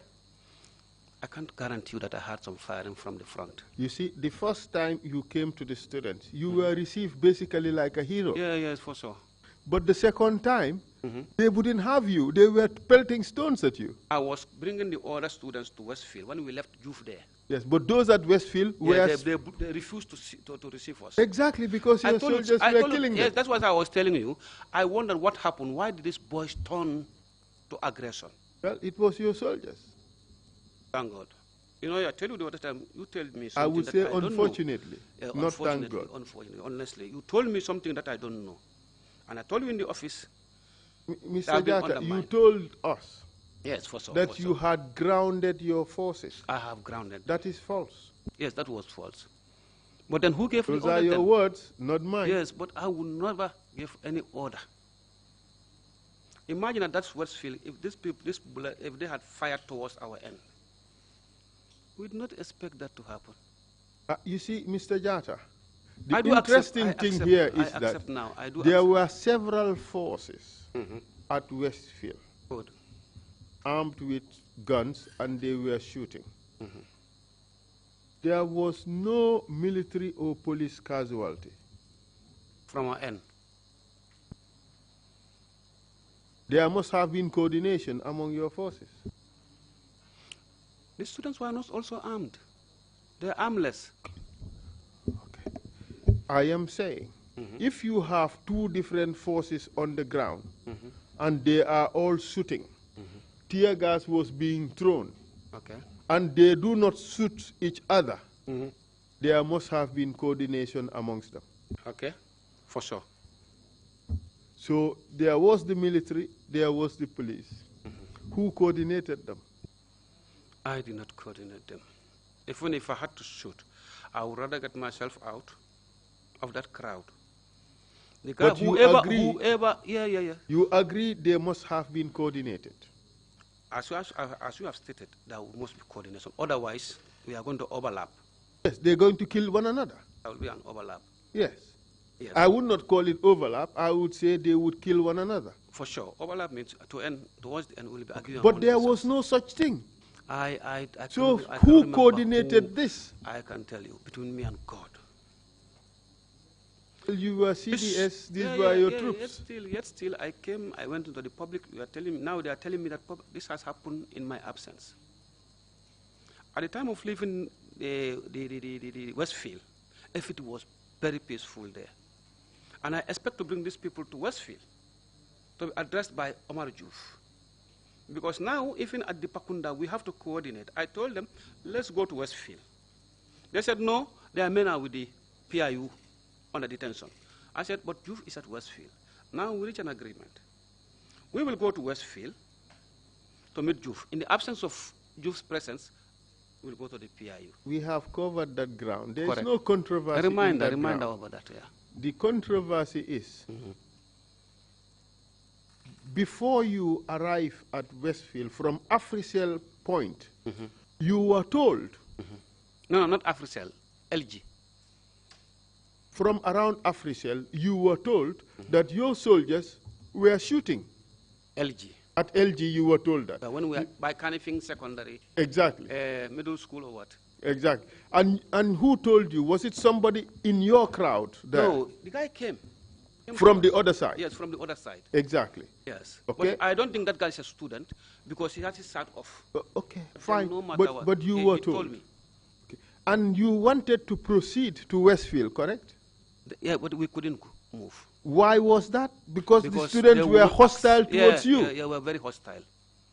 I can't guarantee you that I had some firing from the front. You see, the first time you came to the students, you were received basically like a hero. Yeah, yes, for sure. But the second time, they wouldn't have you. They were pelting stones at you. I was bringing the other students to Westfield when we left Juf there. Yes, but those at Westfield were... They refused to receive us. Exactly, because your soldiers were killing them. Yes, that's what I was telling you. I wondered what happened. Why did these boys turn to aggression? Well, it was your soldiers. Thank God. You know, I tell you the other time, you told me something I would say that I unfortunately, don't know. not thank God. Unfortunately, honestly. You told me something that I don't know. And I told you in the office. Mr. Jatta, you told us yes, for sure, that you had grounded your forces. I have grounded. That is false. Yes, that was false. But then who gave Those the order? Those are your then? words, not mine. Yes, but I would never give any order. Imagine that that's Westfield. If if they had fired towards our end, we would not expect that to happen. You see, Mr. Jatta, the interesting thing here is that there were several forces at Westfield armed with guns, and they were shooting. There was no military or police casualty. From our end? There must have been coordination among your forces. The students were not also armed. They're armless. Okay. I am saying, if you have two different forces on the ground, and they are all shooting, tear gas was being thrown, and they do not shoot each other, there must have been coordination amongst them. Okay, for sure. So there was the military, there was the police. Who coordinated them? I did not coordinate them. Even if I had to shoot, I would rather get myself out of that crowd. The guy, but whoever, you agree they must have been coordinated? As you have stated, there must be coordination. Otherwise, we are going to overlap. Yes, they're going to kill one another. There will be an overlap. Yes. I would not call it overlap. I would say they would kill one another. For sure. Overlap means towards the end, we'll be arguing. But there was no such thing. So I who coordinated this? I can tell you, between me and God. You were CDS, these were your troops. Yet still, I went into the public. Now they are telling me that this has happened in my absence. At the time of leaving the Westfield, if it was very peaceful there. And I expect to bring these people to Westfield to be addressed by Omar Juf. Because now, even at the Pakunda, we have to coordinate. I told them, let's go to Westfield. They said, no, their men are with the PIU under detention. I said, but Juf is at Westfield. Now we reach an agreement. We will go to Westfield to meet Juf. In the absence of Juf's presence, we'll go to the PIU. We have covered that ground. There is Correct. no controversy. A reminder ground. about that, yeah. The controversy is, before you arrive at Westfield from Africell Point, you were told. No, not Africell, LG. From around Africell, you were told that your soldiers were shooting. LG. At LG, you were told that. When we are by Canifing Secondary. Exactly. Middle school or what? Exactly. And who told you? Was it somebody in your crowd there? No, the guy came. From the other side? Yes, from the other side. Exactly. Yes. Okay. But I don't think that guy is a student because he has his shirt off. Okay, fine. No matter what. But you he were told me. Okay. And you wanted to proceed to Westfield, correct? Yeah, but we couldn't move. Why was that? Because the students were hostile towards you. Yeah, were very hostile.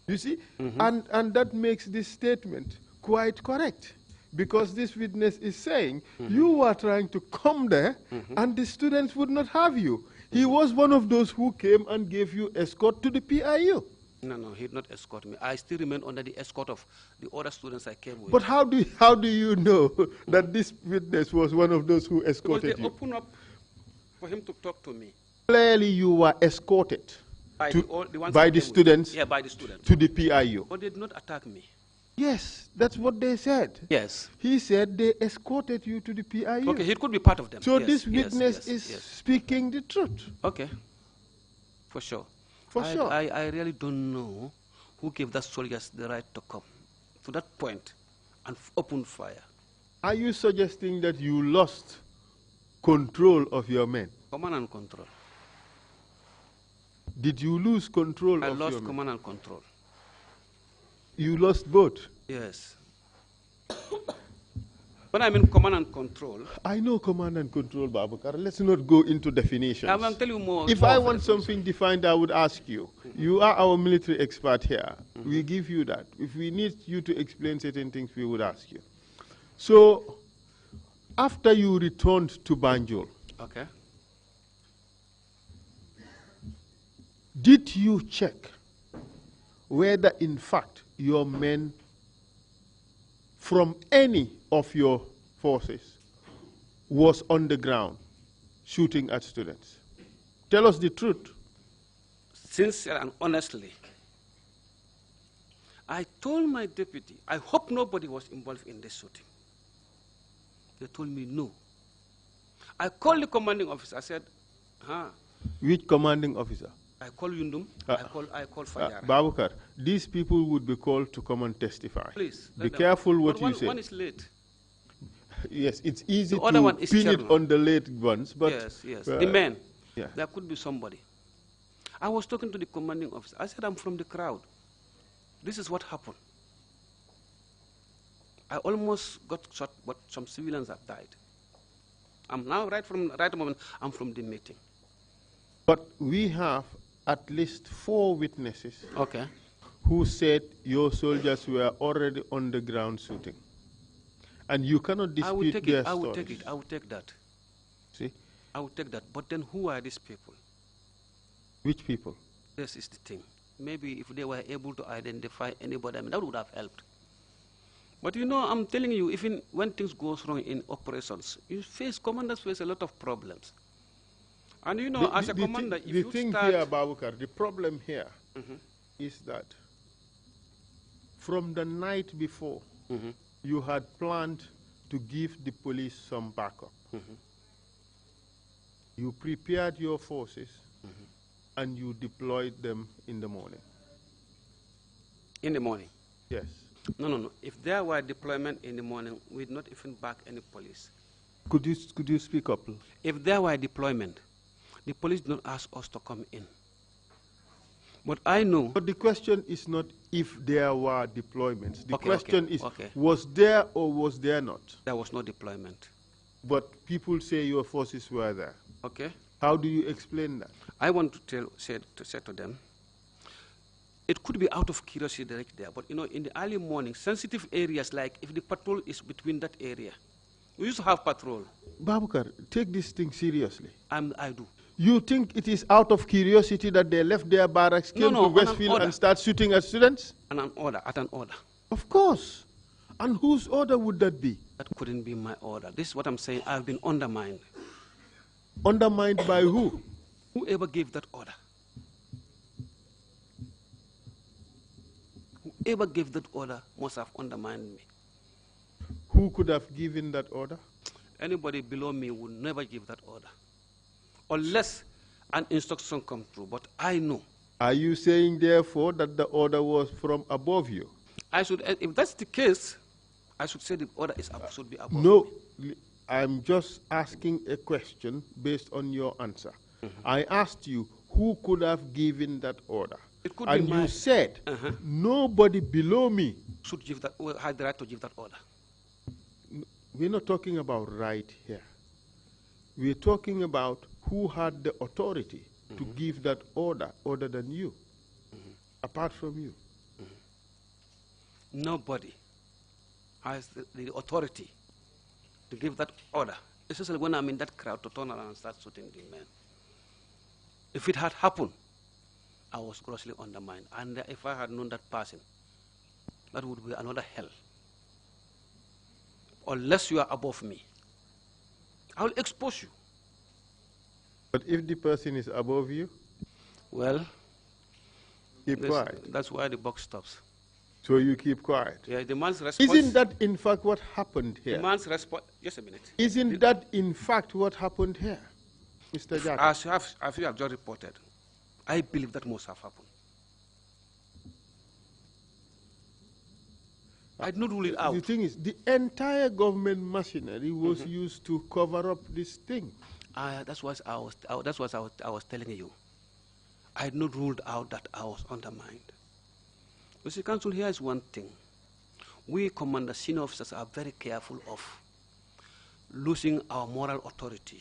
You see? And that makes this statement quite correct. Because this witness is saying, you were trying to come there, and the students would not have you. He was one of those who came and gave you escort to the PIU. No, he did not escort me. I still remain under the escort of the other students I came with. But how do you know that this witness was one of those who escorted because they opened up for him to talk to me. Clearly you were escorted by the students. Yeah, by the students. To the PIU. But they did not attack me. Yes, that's what they said. Yes. He said they escorted you to the PIU. Okay, he could be part of them. So yes, this witness is speaking the truth. Okay, for sure. For sure. I really don't know who gave the soldiers the right to come to that point and open fire. Are you suggesting that you lost control of your men? Command and control. Did you lose control of your men? I lost command and control. You lost both? Yes. When I mean command and control. I know command and control, Baboucarr. Let's not go into definitions. I will tell you more. If I want something defined, I would ask you. You are our military expert here. We give you that. If we need you to explain certain things, we would ask you. So, after you returned to Banjul, okay, did you check whether, in fact, your men from any of your forces was on the ground shooting at students? Tell us the truth. Sincerely and honestly, I told my deputy, I hope nobody was involved in this shooting. They told me no. I called the commanding officer. I said, Which commanding officer? I call Yundum, I call Fajara. Baboucarr, these people would be called to come and testify. Please. Be careful what you say. One is late. Yes, it's easy the other to one is pin chairman. it on the late ones, but... Yes. The men. Yeah. There could be somebody. I was talking to the commanding officer. I said, I'm from the crowd. This is what happened. I almost got shot, but some civilians have died. I'm now, right moment, I'm from the meeting. But we have at least 4 witnesses who said your soldiers were already on the ground shooting. And you cannot dispute their stories. I will take it. I will take that. See? I will take that. But then who are these people? Which people? This is the thing. Maybe if they were able to identify anybody, I mean, that would have helped. But you know, I'm telling you, even when things go wrong in operations, commanders face a lot of problems. And you know, as a commander, if you start... The thing here, Baboucarr, the problem here is that from the night before, you had planned to give the police some backup. You prepared your forces and you deployed them in the morning. In the morning? Yes. No. If there were deployment in the morning, we'd not even back any police. Could you speak up? If there were deployment, the police did not ask us to come in. But I know... But the question is not if there were deployments. The question is, was there or was there not? There was no deployment. But people say your forces were there. Okay. How do you explain that? I want to say to them, it could be out of curiosity direct there, but you know, in the early morning, sensitive areas, like if the patrol is between that area, we used to have patrol. Baboucarr, take this thing seriously. I do. You think it is out of curiosity that they left their barracks, came to Westfield and start shooting at students? At an order. Of course. And whose order would that be? That couldn't be my order. This is what I'm saying. I've been undermined. Undermined by who? Whoever gave that order. Whoever gave that order must have undermined me. Who could have given that order? Anybody below me would never give that order. Unless an instruction comes through, but I know. Are you saying, therefore, that the order was from above you? I should, if that's the case, I should say the order should be above No, me. I'm just asking a question based on your answer. I asked you, who could have given that order? It could and be you said, nobody below me should give that, had the right to give that order. We're not talking about right here. We're talking about who had the authority to give that order other than you, apart from you. Nobody has the authority to give that order, especially when I'm in that crowd, to turn around and start shooting the men. If it had happened, I was grossly undermined. And if I had known that person, that would be another hell. Unless you are above me, I will expose you. But if the person is above you? Well, keep quiet. That's why the box stops. So you keep quiet? Yeah, the man's response. Isn't that in fact what happened here? The man's response, just a minute. Isn't that in fact what happened here, Mr. Jatta? As you have just reported, I believe that must have happened. I did not rule it out. The thing is, the entire government machinery was used to cover up this thing. That's what I was telling you. I had not ruled out that I was undermined. You see, Council, here is one thing. We commander senior officers are very careful of losing our moral authority.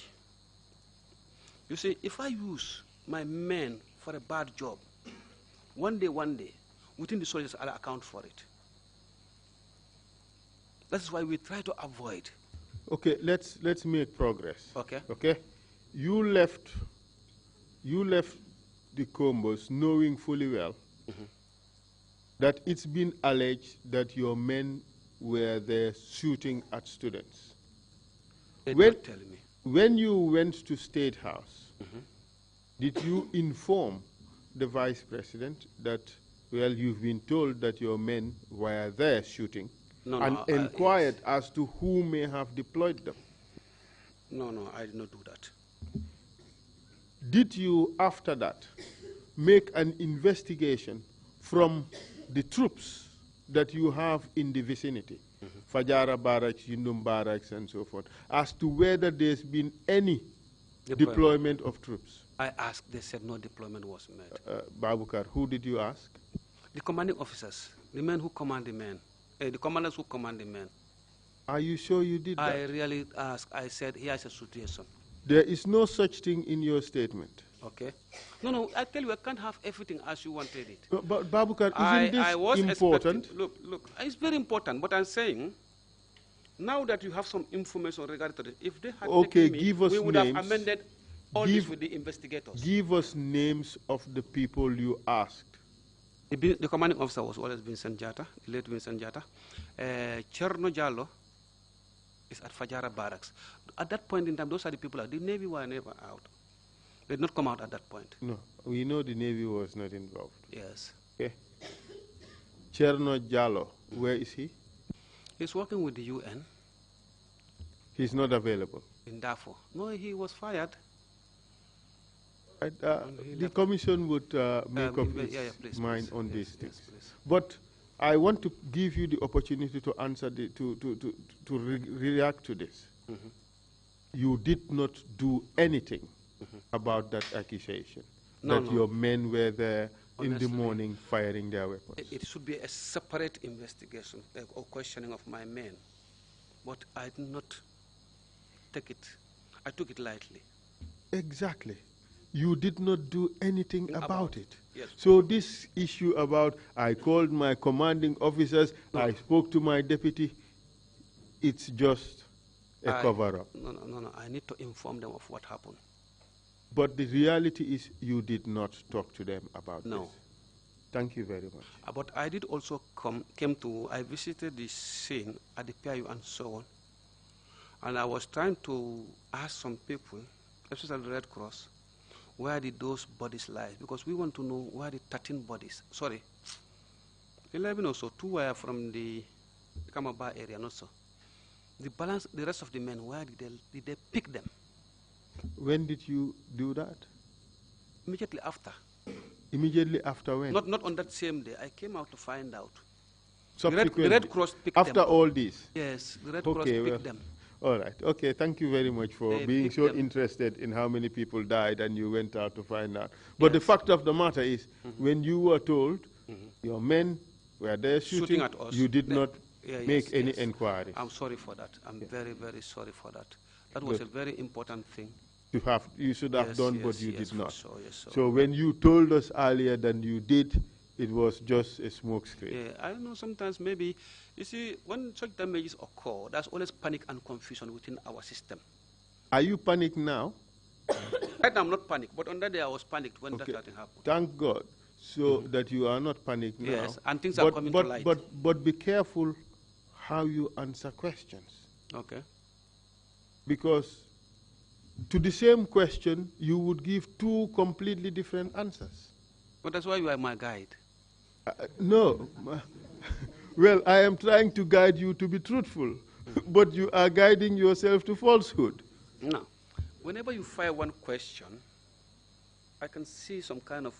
You see, if I use my men for a bad job, one day, within the soldiers, I'll account for it. That's why we try to avoid. Okay, let's make progress. Okay. Okay. You left the combos knowing fully well that it's been alleged that your men were there shooting at students. When you went to State House, did you inform the Vice President that, well, you've been told that your men were there shooting? And inquired as to who may have deployed them? No, I did not do that. Did you, after that, make an investigation from the troops that you have in the vicinity, Fajara Barracks, Yundum Barracks, and so forth, as to whether there's been any deployment of troops? I asked, they said no deployment was made. Baboucarr, who did you ask? The commanding officers, the men who command the men. The commanders who command the men. Are you sure you did that? I really asked. I said, here's a situation. There is no such thing in your statement. Okay. No, I tell you, I can't have everything as you wanted it. But Baboucarr, isn't this important? Look, it's very important, but I'm saying, now that you have some information regarding this, if they had taken me, we would have amended all this with the investigators. Give us names of the people you asked. The commanding officer was always Vincent Jatta, the late Vincent Jatta. Cherno Jallo is at Fajara Barracks. At that point in time, those are the people out. The Navy were never out. They did not come out at that point. No, we know the Navy was not involved. Yes. Okay. Cherno Jallo, where is he? He's working with the UN. He's not available? In Darfur. No, he was fired. The Commission would make up its mind on these things. But I want to give you the opportunity to answer, to react to this. You did not do anything about that accusation, that your men were there in the morning firing their weapons. It should be a separate investigation or questioning of my men. But I did not take it. I took it lightly. Exactly. You did not do anything about it. Yes. So this issue about I called my commanding officers, I spoke to my deputy, it's just a cover-up. No. I need to inform them of what happened. But the reality is you did not talk to them about this. Thank you very much. But I did also I visited the scene at the PIU and so on. And I was trying to ask some people, especially the Red Cross, where did those bodies lie? Because we want to know where the 13 bodies, 11 or so, 2 were from the Kamaba area, not so. The rest of the men, where did they pick them? When did you do that? Immediately after. Immediately after when? Not on that same day. I came out to find out. Subsequently? The Red Cross picked them. After all this? Yes, the Red Cross picked them. All right. Okay, thank you very much for being so interested in how many people died and you went out to find out. But the fact of the matter is, when you were told your men were there shooting at us, you did not make any inquiries. I'm sorry for that. I'm very, very sorry for that. That was a very important thing. You should have done, but you did not. Yes, so when you told us earlier than you did, it was just a smoke screen. Yeah, I don't know, sometimes maybe, you see, when such damages occur, there's always panic and confusion within our system. Are you panicked now? Right now I'm not panicked, but on that day I was panicked when that thing happened. Thank God, so that you are not panicked now. Yes, and things are coming to light. But be careful how you answer questions. Okay. Because to the same question, you would give 2 completely different answers. But that's why you are my guide. No. Well, I am trying to guide you to be truthful, but you are guiding yourself to falsehood. No. Whenever you fire one question, I can see some kind of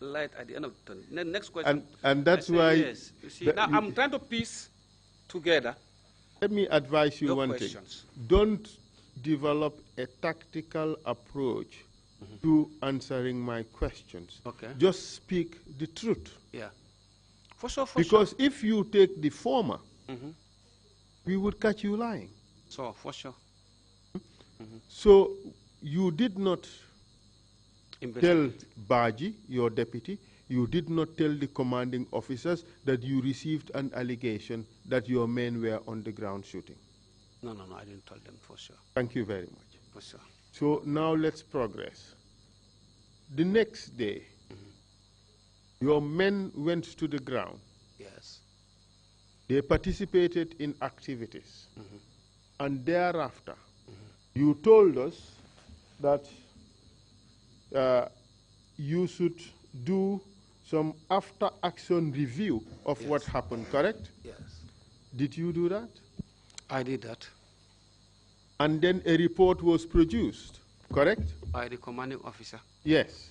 light at the end of the tunnel. The next question. And that's why. Yes. You see, now I'm trying to piece together. Let me advise you one thing. Don't develop a tactical approach to answering my questions. Okay. Just speak the truth. Yeah. For sure. Because if you take the former, we would catch you lying. So, for sure. So, you did not tell Baji, your deputy, you did not tell the commanding officers that you received an allegation that your men were on the ground shooting. No, I didn't tell them, for sure. Thank you very much. For sure. So now let's progress. The next day, your men went to the ground. Yes. They participated in activities. And thereafter, you told us that you should do some after-action review of what happened, correct? Yes. Did you do that? I did that. And then a report was produced, correct? By the commanding officer. Yes.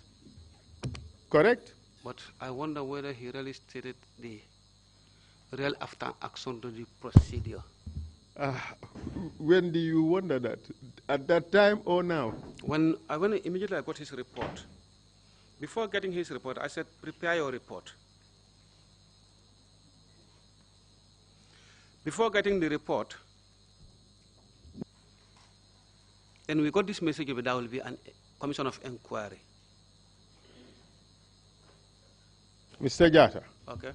Correct? But I wonder whether he really stated the real after-action to the procedure. When do you wonder that? At that time or now? When immediately I got his report. Before getting his report, I said, prepare your report. Before getting the report, then we got this message that there will be a commission of inquiry. Mr. Jatta. Okay.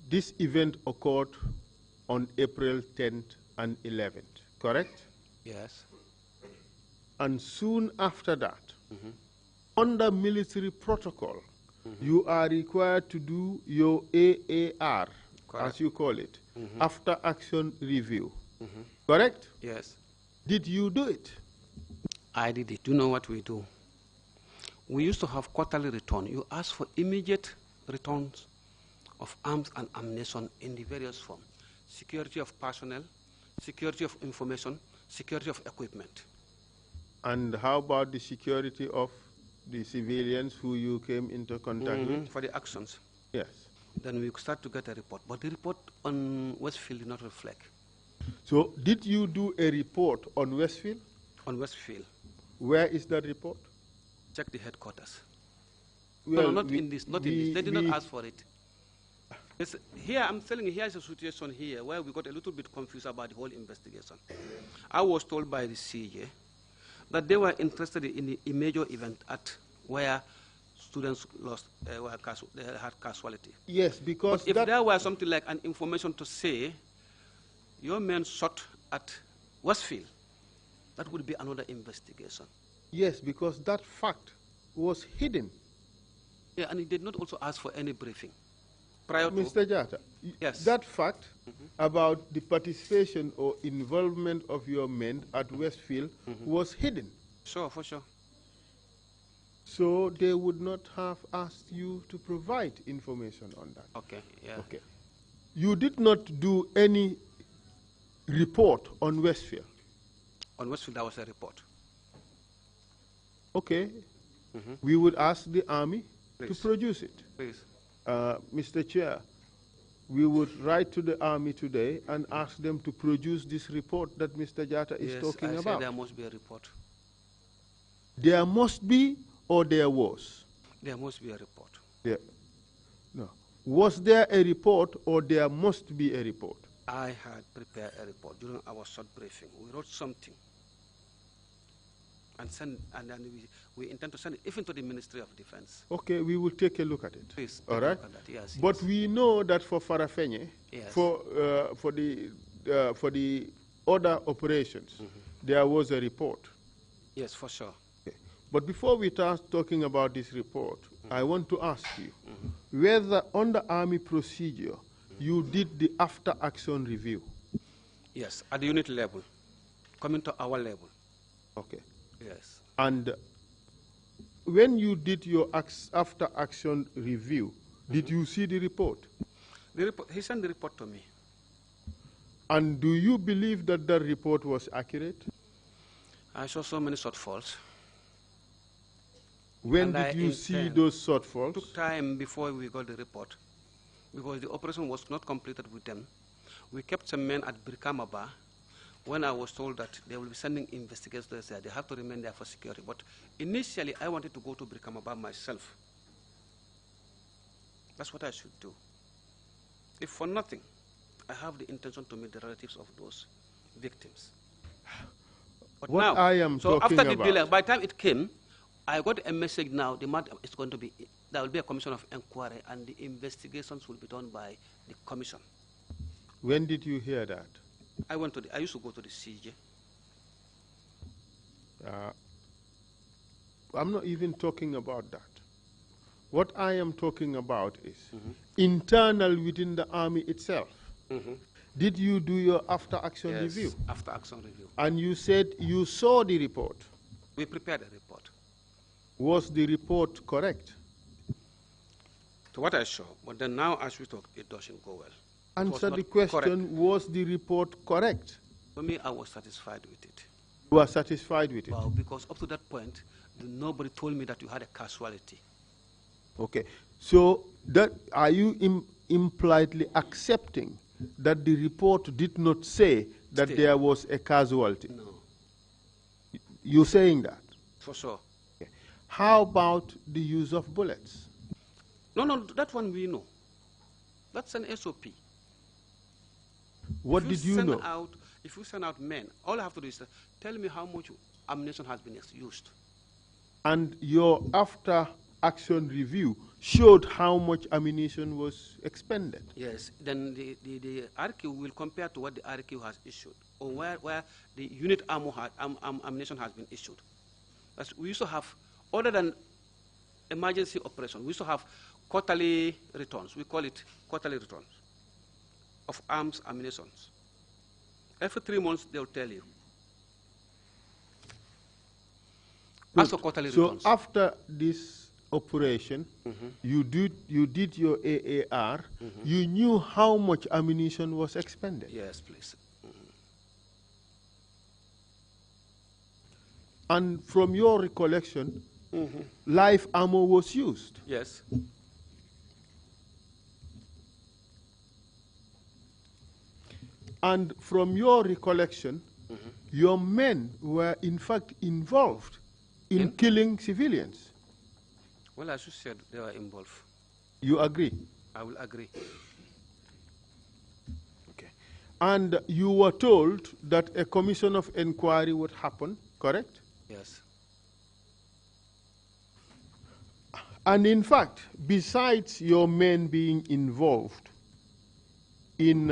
This event occurred on April 10th and 11th, correct? Yes. And soon after that, under military protocol, you are required to do your AAR, as you call it, after action review. Correct? Yes. Did you do it? I did it. Do you know what we do? We used to have quarterly return. You ask for immediate returns of arms and ammunition in the various forms. Security of personnel, security of information, security of equipment. And how about the security of the civilians who you came into contact with? For the actions. Yes. Then we start to get a report. But the report on Westfield did not reflect. So did you do a report on Westfield? On Westfield. Where is that report? Check the headquarters. Well, no, not in this. Not in this. They did not ask for it. Yes, here I'm telling you, here's a situation here where we got a little bit confused about the whole investigation. I was told by the CJ that they were interested in a major event at where students lost, they had casualty. Yes, because but if there were something like an information to say, your men shot at Westfield, that would be another investigation. Yes, because that fact was hidden. Yeah, and he did not also ask for any briefing. Prior Mr. Jatta, yes, that fact about the participation or involvement of your men at Westfield was hidden. Sure, for sure. So they would not have asked you to provide information on that. Okay, yeah. Okay. You did not do any report on Westfield. On Westfield, there was a report. Okay. We would ask the Army to Please. produce it. Please. Mr. Chair, we would write to the Army today and ask them to produce this report that Mr. Jatta is talking I about. Say there must be a report. There must be, or there was? There must be a report. There. No. Was there a report, or there must be a report? I had prepared a report during our short briefing. We wrote something and then we intend to send it even to the Ministry of Defense. Okay, we will take a look at it. Please. All right. Yes, but yes. we know that for Farafenye, yes. for the other operations, there was a report. Yes, for sure. Okay. But before we start talking about this report, I want to ask you whether under Army procedure you did the after-action review. Yes, at the unit level, coming to our level. Okay. Yes. And when you did your after-action review, did you see the report? The report? He sent the report to me. And do you believe that the report was accurate? I saw so many shortfalls. When did you see those shortfalls? It took time before we got the report, because the operation was not completed with them. We kept some men at Brikamaba. When I was told that they will be sending investigators there, they have to remain there for security. But initially, I wanted to go to Brikamaba myself. That's what I should do. If for nothing, I have the intention to meet the relatives of those victims. But what now, I am so talking after the about, delay, by the time it came, I got a message now, the matter is going to be, there will be a commission of inquiry and the investigations will be done by the commission. When did you hear that? I used to go to the CJ. I'm not even talking about that. What I am talking about is internal within the Army itself. Did you do your after-action review? Yes, after-action review. And you said you saw the report. We prepared a report. Was the report correct? To what I saw, but then now as we talk, it doesn't go well. Answer the question, correct. Was the report correct? For me, I was satisfied with it. You were satisfied with it? Well, because up to that point, nobody told me that you had a casualty. Okay. So that, are you impliedly accepting that the report did not say that there was a casualty? No. You're saying that? For sure. Okay. How about the use of bullets? No, that one we know. That's an SOP. What did you know? If you send out men, all I have to do is tell me how much ammunition has been used. And your after-action review showed how much ammunition was expended? Yes. Then the RQ will compare to what the RQ has issued, or where the unit ammunition has been issued. We used to have, other than emergency operation, we used to have quarterly returns. We call it quarterly returns of arms ammunition. Every 3 months, they'll tell you. As for quarterly returns. So after this operation, you did your AAR, you knew how much ammunition was expended? Yes, please. And from your recollection, live ammo was used? Yes. And from your recollection, your men were in fact involved in killing civilians? Well, as you said, they were involved. You agree? I will agree. And you were told that a commission of inquiry would happen, correct? Yes. And in fact, besides your men being involved in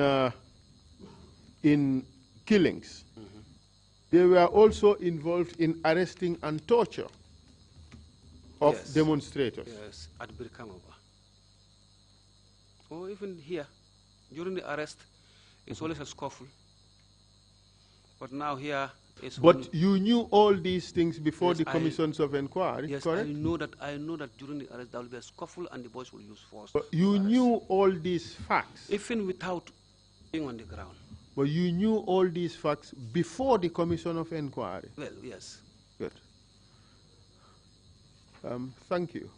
killings, they were also involved in arresting and torture of demonstrators. Yes, at Birkamaba. Or even here, during the arrest, it's always a scuffle. But now here, it's But you knew all these things before the commissions of inquiry, yes, correct? I know that during the arrest there will be a scuffle and the boys will use force. But you knew all these facts. Even without being on the ground. But you knew all these facts before the commission of inquiry. Well, yes. Good. Thank you.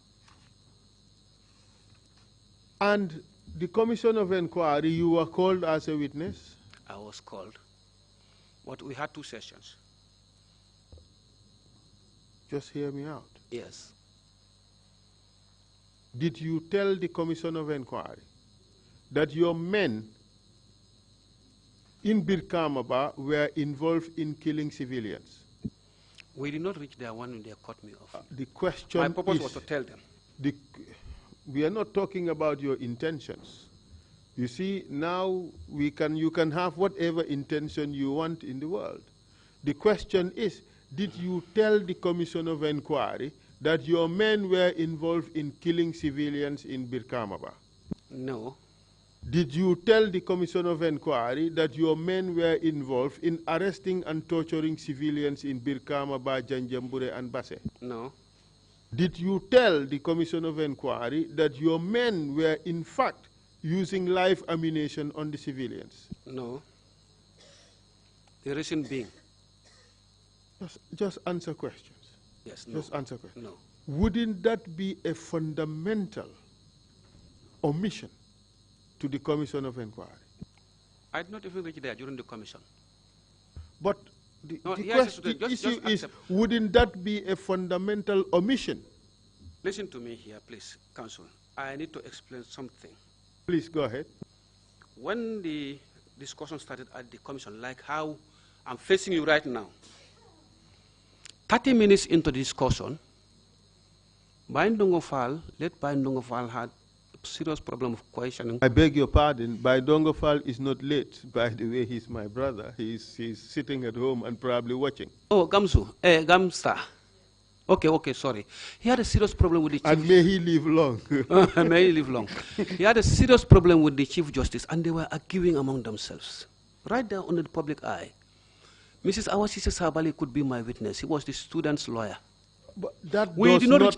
And the commission of inquiry, you were called as a witness? I was called. But we had 2 sessions. Just hear me out. Yes. Did you tell the commission of inquiry that your men in Birkamaba were involved in killing civilians? We did not reach there when they cut me off. The question My purpose is, was to tell them. we are not talking about your intentions. You see, now you can have whatever intention you want in the world. The question is, did you tell the commission of inquiry that your men were involved in killing civilians in Birkamaba? No. Did you tell the commission of inquiry that your men were involved in arresting and torturing civilians in Birkamaba, Janjambure, and Basse? No. Did you tell the commission of inquiry that your men were in fact using live ammunition on the civilians? No. The reason being? Just answer questions. Yes, no. Just answer questions. No. Wouldn't that be a fundamental omission to the commission of inquiry? I did not even reach there during the commission. But the issue is, wouldn't that be a fundamental omission? Listen to me here, please, Counsel. I need to explain something. Please go ahead. When the discussion started at the commission, like how I'm facing you right now, 30 minutes into the discussion, led by Ndongofal had a serious problem of questioning. I beg your pardon, Ndongofal is not late. By the way, he's my brother. He's sitting at home and probably watching. Oh, Gamsta. Okay, sorry. He had a serious problem with the chief. And may he live long. May he live long. He had a serious problem with the Chief Justice, and they were arguing among themselves, right there under the public eye. Mrs. Awasise Sabali could be my witness. He was the student's lawyer. But that we did not reach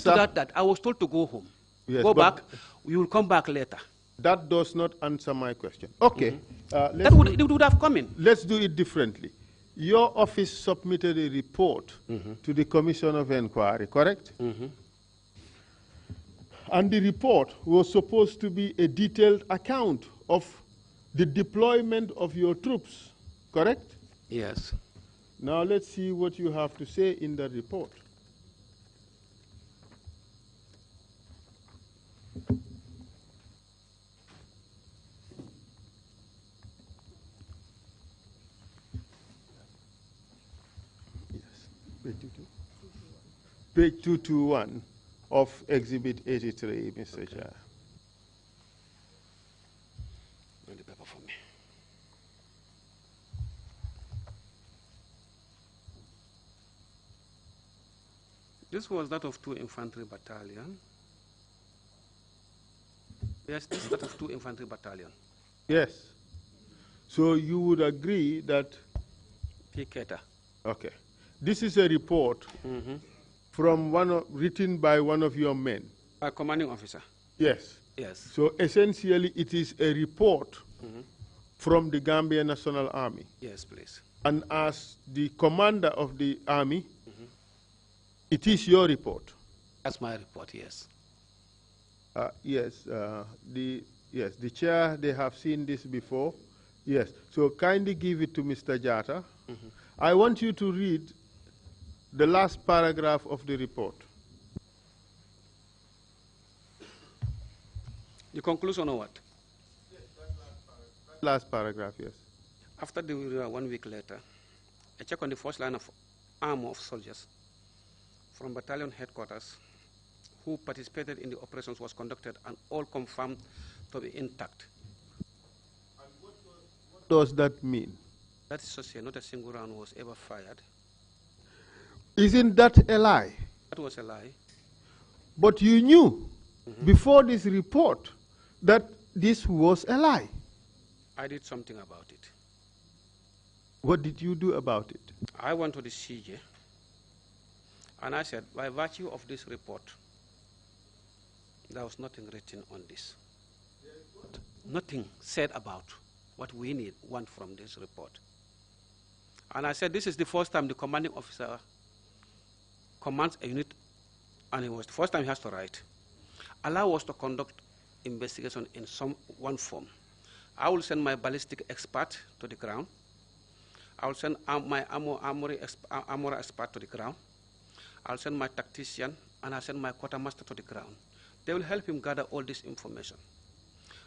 to that. I was told to go home. Yes, go back. We will come back later. That does not answer my question. Okay. It would have come in. Let's do it differently. Your office submitted a report to the Commission of Inquiry, correct? And the report was supposed to be a detailed account of the deployment of your troops, correct? Yes. Now let's see what you have to say in the report. Page 221 of Exhibit 83, Mr. Chair. Bring the paper for me. This was that of 2 Infantry Battalion. Yes, this is that of 2 Infantry Battalion. Yes. So you would agree that... Piketa. Okay. This is a report from written by one of your men. A commanding officer. Yes. Yes. So essentially it is a report from the Gambia National Army. Yes, please. And as the commander of the army, it is your report. That's my report, yes. Yes, the chair, they have seen this before. Yes, so kindly give it to Mr. Jatta. I want you to read the last paragraph of the report. The conclusion or what? Yes, that last paragraph. Last paragraph, yes. After the 1 week later, a check on the first line of armor of soldiers from battalion headquarters who participated in the operations was conducted and all confirmed to be intact. And what does that mean? That is to say, not a single round was ever fired. Isn't that a lie? That was a lie. But you knew before this report that this was a lie. I did something about it. What did you do about it? I went to the CJ and I said, by virtue of this report, there was nothing written on this. Nothing said about what we want from this report. And I said, this is the first time the commanding officer commands a unit, and it was the first time he has to write, allow us to conduct investigation in one form. I will send my ballistic expert to the ground. I will send my armory expert to the ground. I'll send my tactician, and I'll send my quartermaster to the ground. They will help him gather all this information.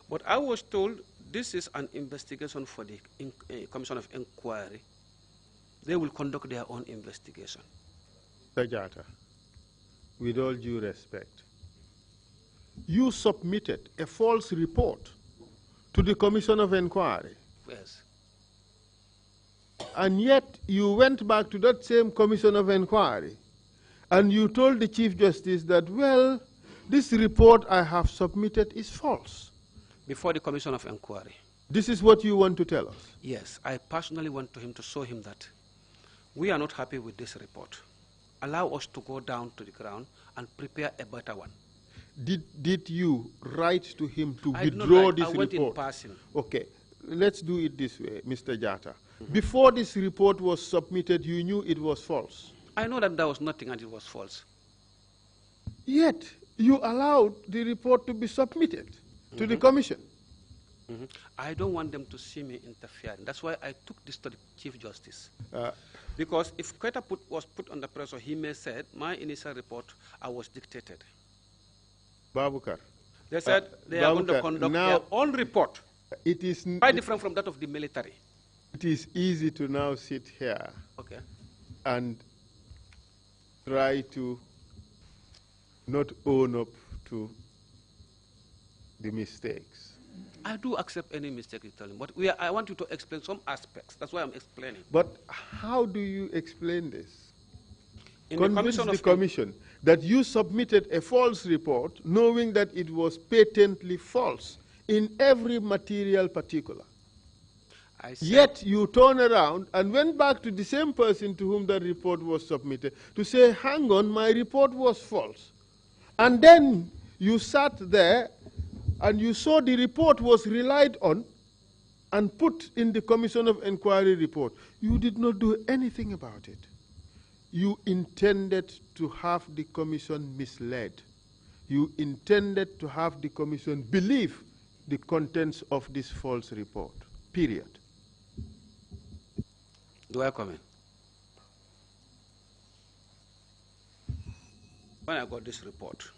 But I was told this is an investigation for the Commission of Inquiry. They will conduct their own investigation. Mr. Jatta, with all due respect, you submitted a false report to the Commission of Inquiry. Yes. And yet you went back to that same Commission of Inquiry and you told the Chief Justice that, well, this report I have submitted is false. Before the Commission of Inquiry. This is what you want to tell us? Yes, I personally went to him to show him that we are not happy with this report. Allow us to go down to the ground and prepare a better one. Did you write to him to withdraw this report? I went in person. Okay, let's do it this way, Mr. Jatta. Before this report was submitted, you knew it was false. I know that there was nothing and it was false. Yet, you allowed the report to be submitted to the Commission. I don't want them to see me interfering. That's why I took this to the Chief Justice. Because if Quetta was put under pressure, he may say, my initial report, I was dictated. Baboucarr. They said they are going to conduct their own report. It is quite different from that of the military. It is easy to now sit here and try to not own up to the mistakes. I do accept any mistake you tell him, but I want you to explain some aspects. That's why I'm explaining. But how do you explain this? Convince the Commission that you submitted a false report knowing that it was patently false in every material particular. Yet you turn around and went back to the same person to whom the report was submitted to say, hang on, my report was false. And then you sat there and you saw the report was relied on and put in the Commission of Inquiry report. You did not do anything about it. You intended to have the Commission misled. You intended to have the Commission believe the contents of this false report, period. Do I comment? When I got this report,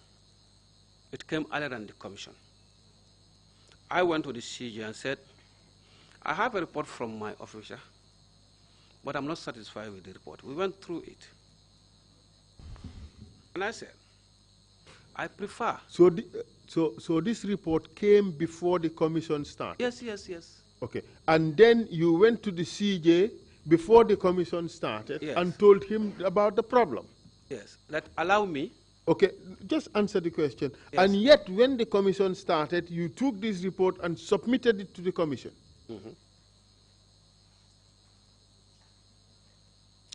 it came earlier than the Commission. I went to the CJ and said, I have a report from my officer, but I'm not satisfied with the report. We went through it. And I said, I prefer. So this report came before the Commission started? Yes, yes, yes. Okay. And then you went to the CJ before the Commission started and told him about the problem? Yes. That allow me. Okay, just answer the question. Yes. And yet, when the Commission started, you took this report and submitted it to the Commission.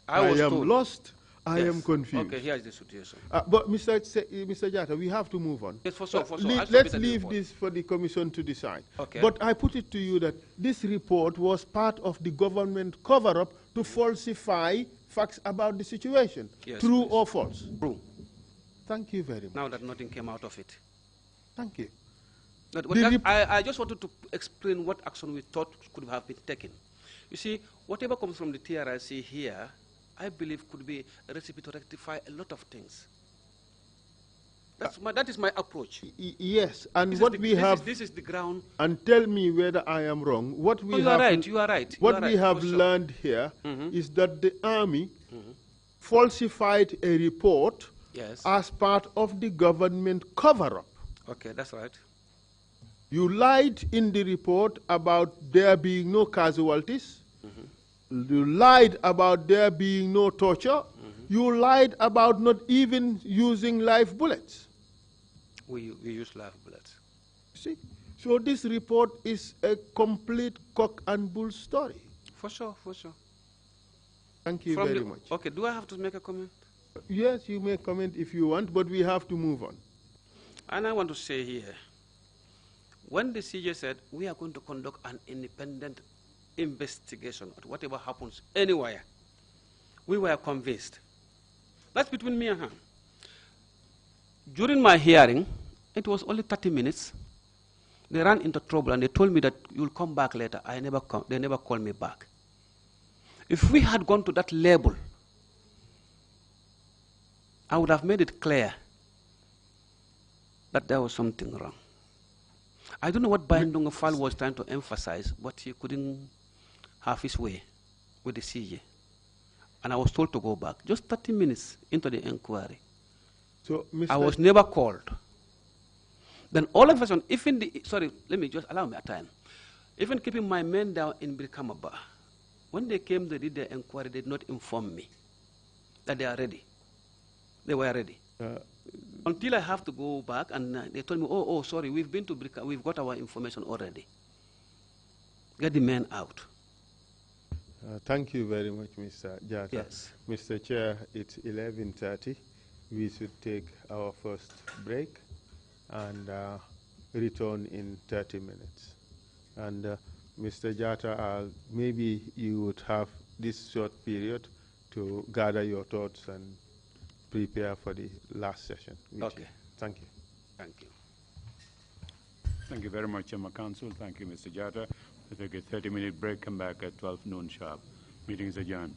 I am lost. I am confused. Okay, here's the situation. But Mr. Jatta, we have to move on. Yes, for sure. Let's leave this for the Commission to decide. Okay. But I put it to you that this report was part of the government cover-up to falsify facts about the situation. Yes, true please. or false? True. Thank you very much. Now that nothing came out of it. Thank you. I just wanted to explain what action we thought could have been taken. You see, whatever comes from the TRC here, I believe could be a recipe to rectify a lot of things. That is my approach. Yes, and what we have... This is the ground. And tell me whether I am wrong. What we you are right, you are right. What we have learned here is that the army falsified a report as part of the government cover-up. Okay, that's right. You lied in the report about there being no casualties. You lied about there being no torture. You lied about not even using live bullets. We use live bullets. See? So this report is a complete cock and bull story. For sure, for sure. Thank you very much. Okay, do I have to make a comment? Yes, you may comment if you want, but we have to move on. And I want to say here, when the CJ said, we are going to conduct an independent investigation of whatever happens anywhere, we were convinced. That's between me and him. During my hearing, it was only 30 minutes. They ran into trouble and they told me that you'll come back later. They never called me back. If we had gone to that level, I would have made it clear that there was something wrong. I don't know what Bayandunga Fall was trying to emphasize, but he couldn't have his way with the CJ. And I was told to go back, just 30 minutes into the inquiry. So, I was never called. Then all of a sudden, sorry, let me just allow me a time. Even keeping my men down in Brikamaba, when they came to did their inquiry, they did not inform me that they are ready. They were ready. Until I have to go back, and they told me, oh, sorry, we've been to Brika, we've got our information already. Get the men out. Thank you very much, Mr. Jatta. Yes. Mr. Chair, it's 11:30. We should take our first break and return in 30 minutes. And Mr. Jatta, maybe you would have this short period to gather your thoughts and prepare for the last session. Okay. Thank you. Thank you. Thank you very much, Chairman Council. Thank you, Mr. Jatta. We'll take a 30-minute break, come back at 12 noon sharp. Meeting is adjourned.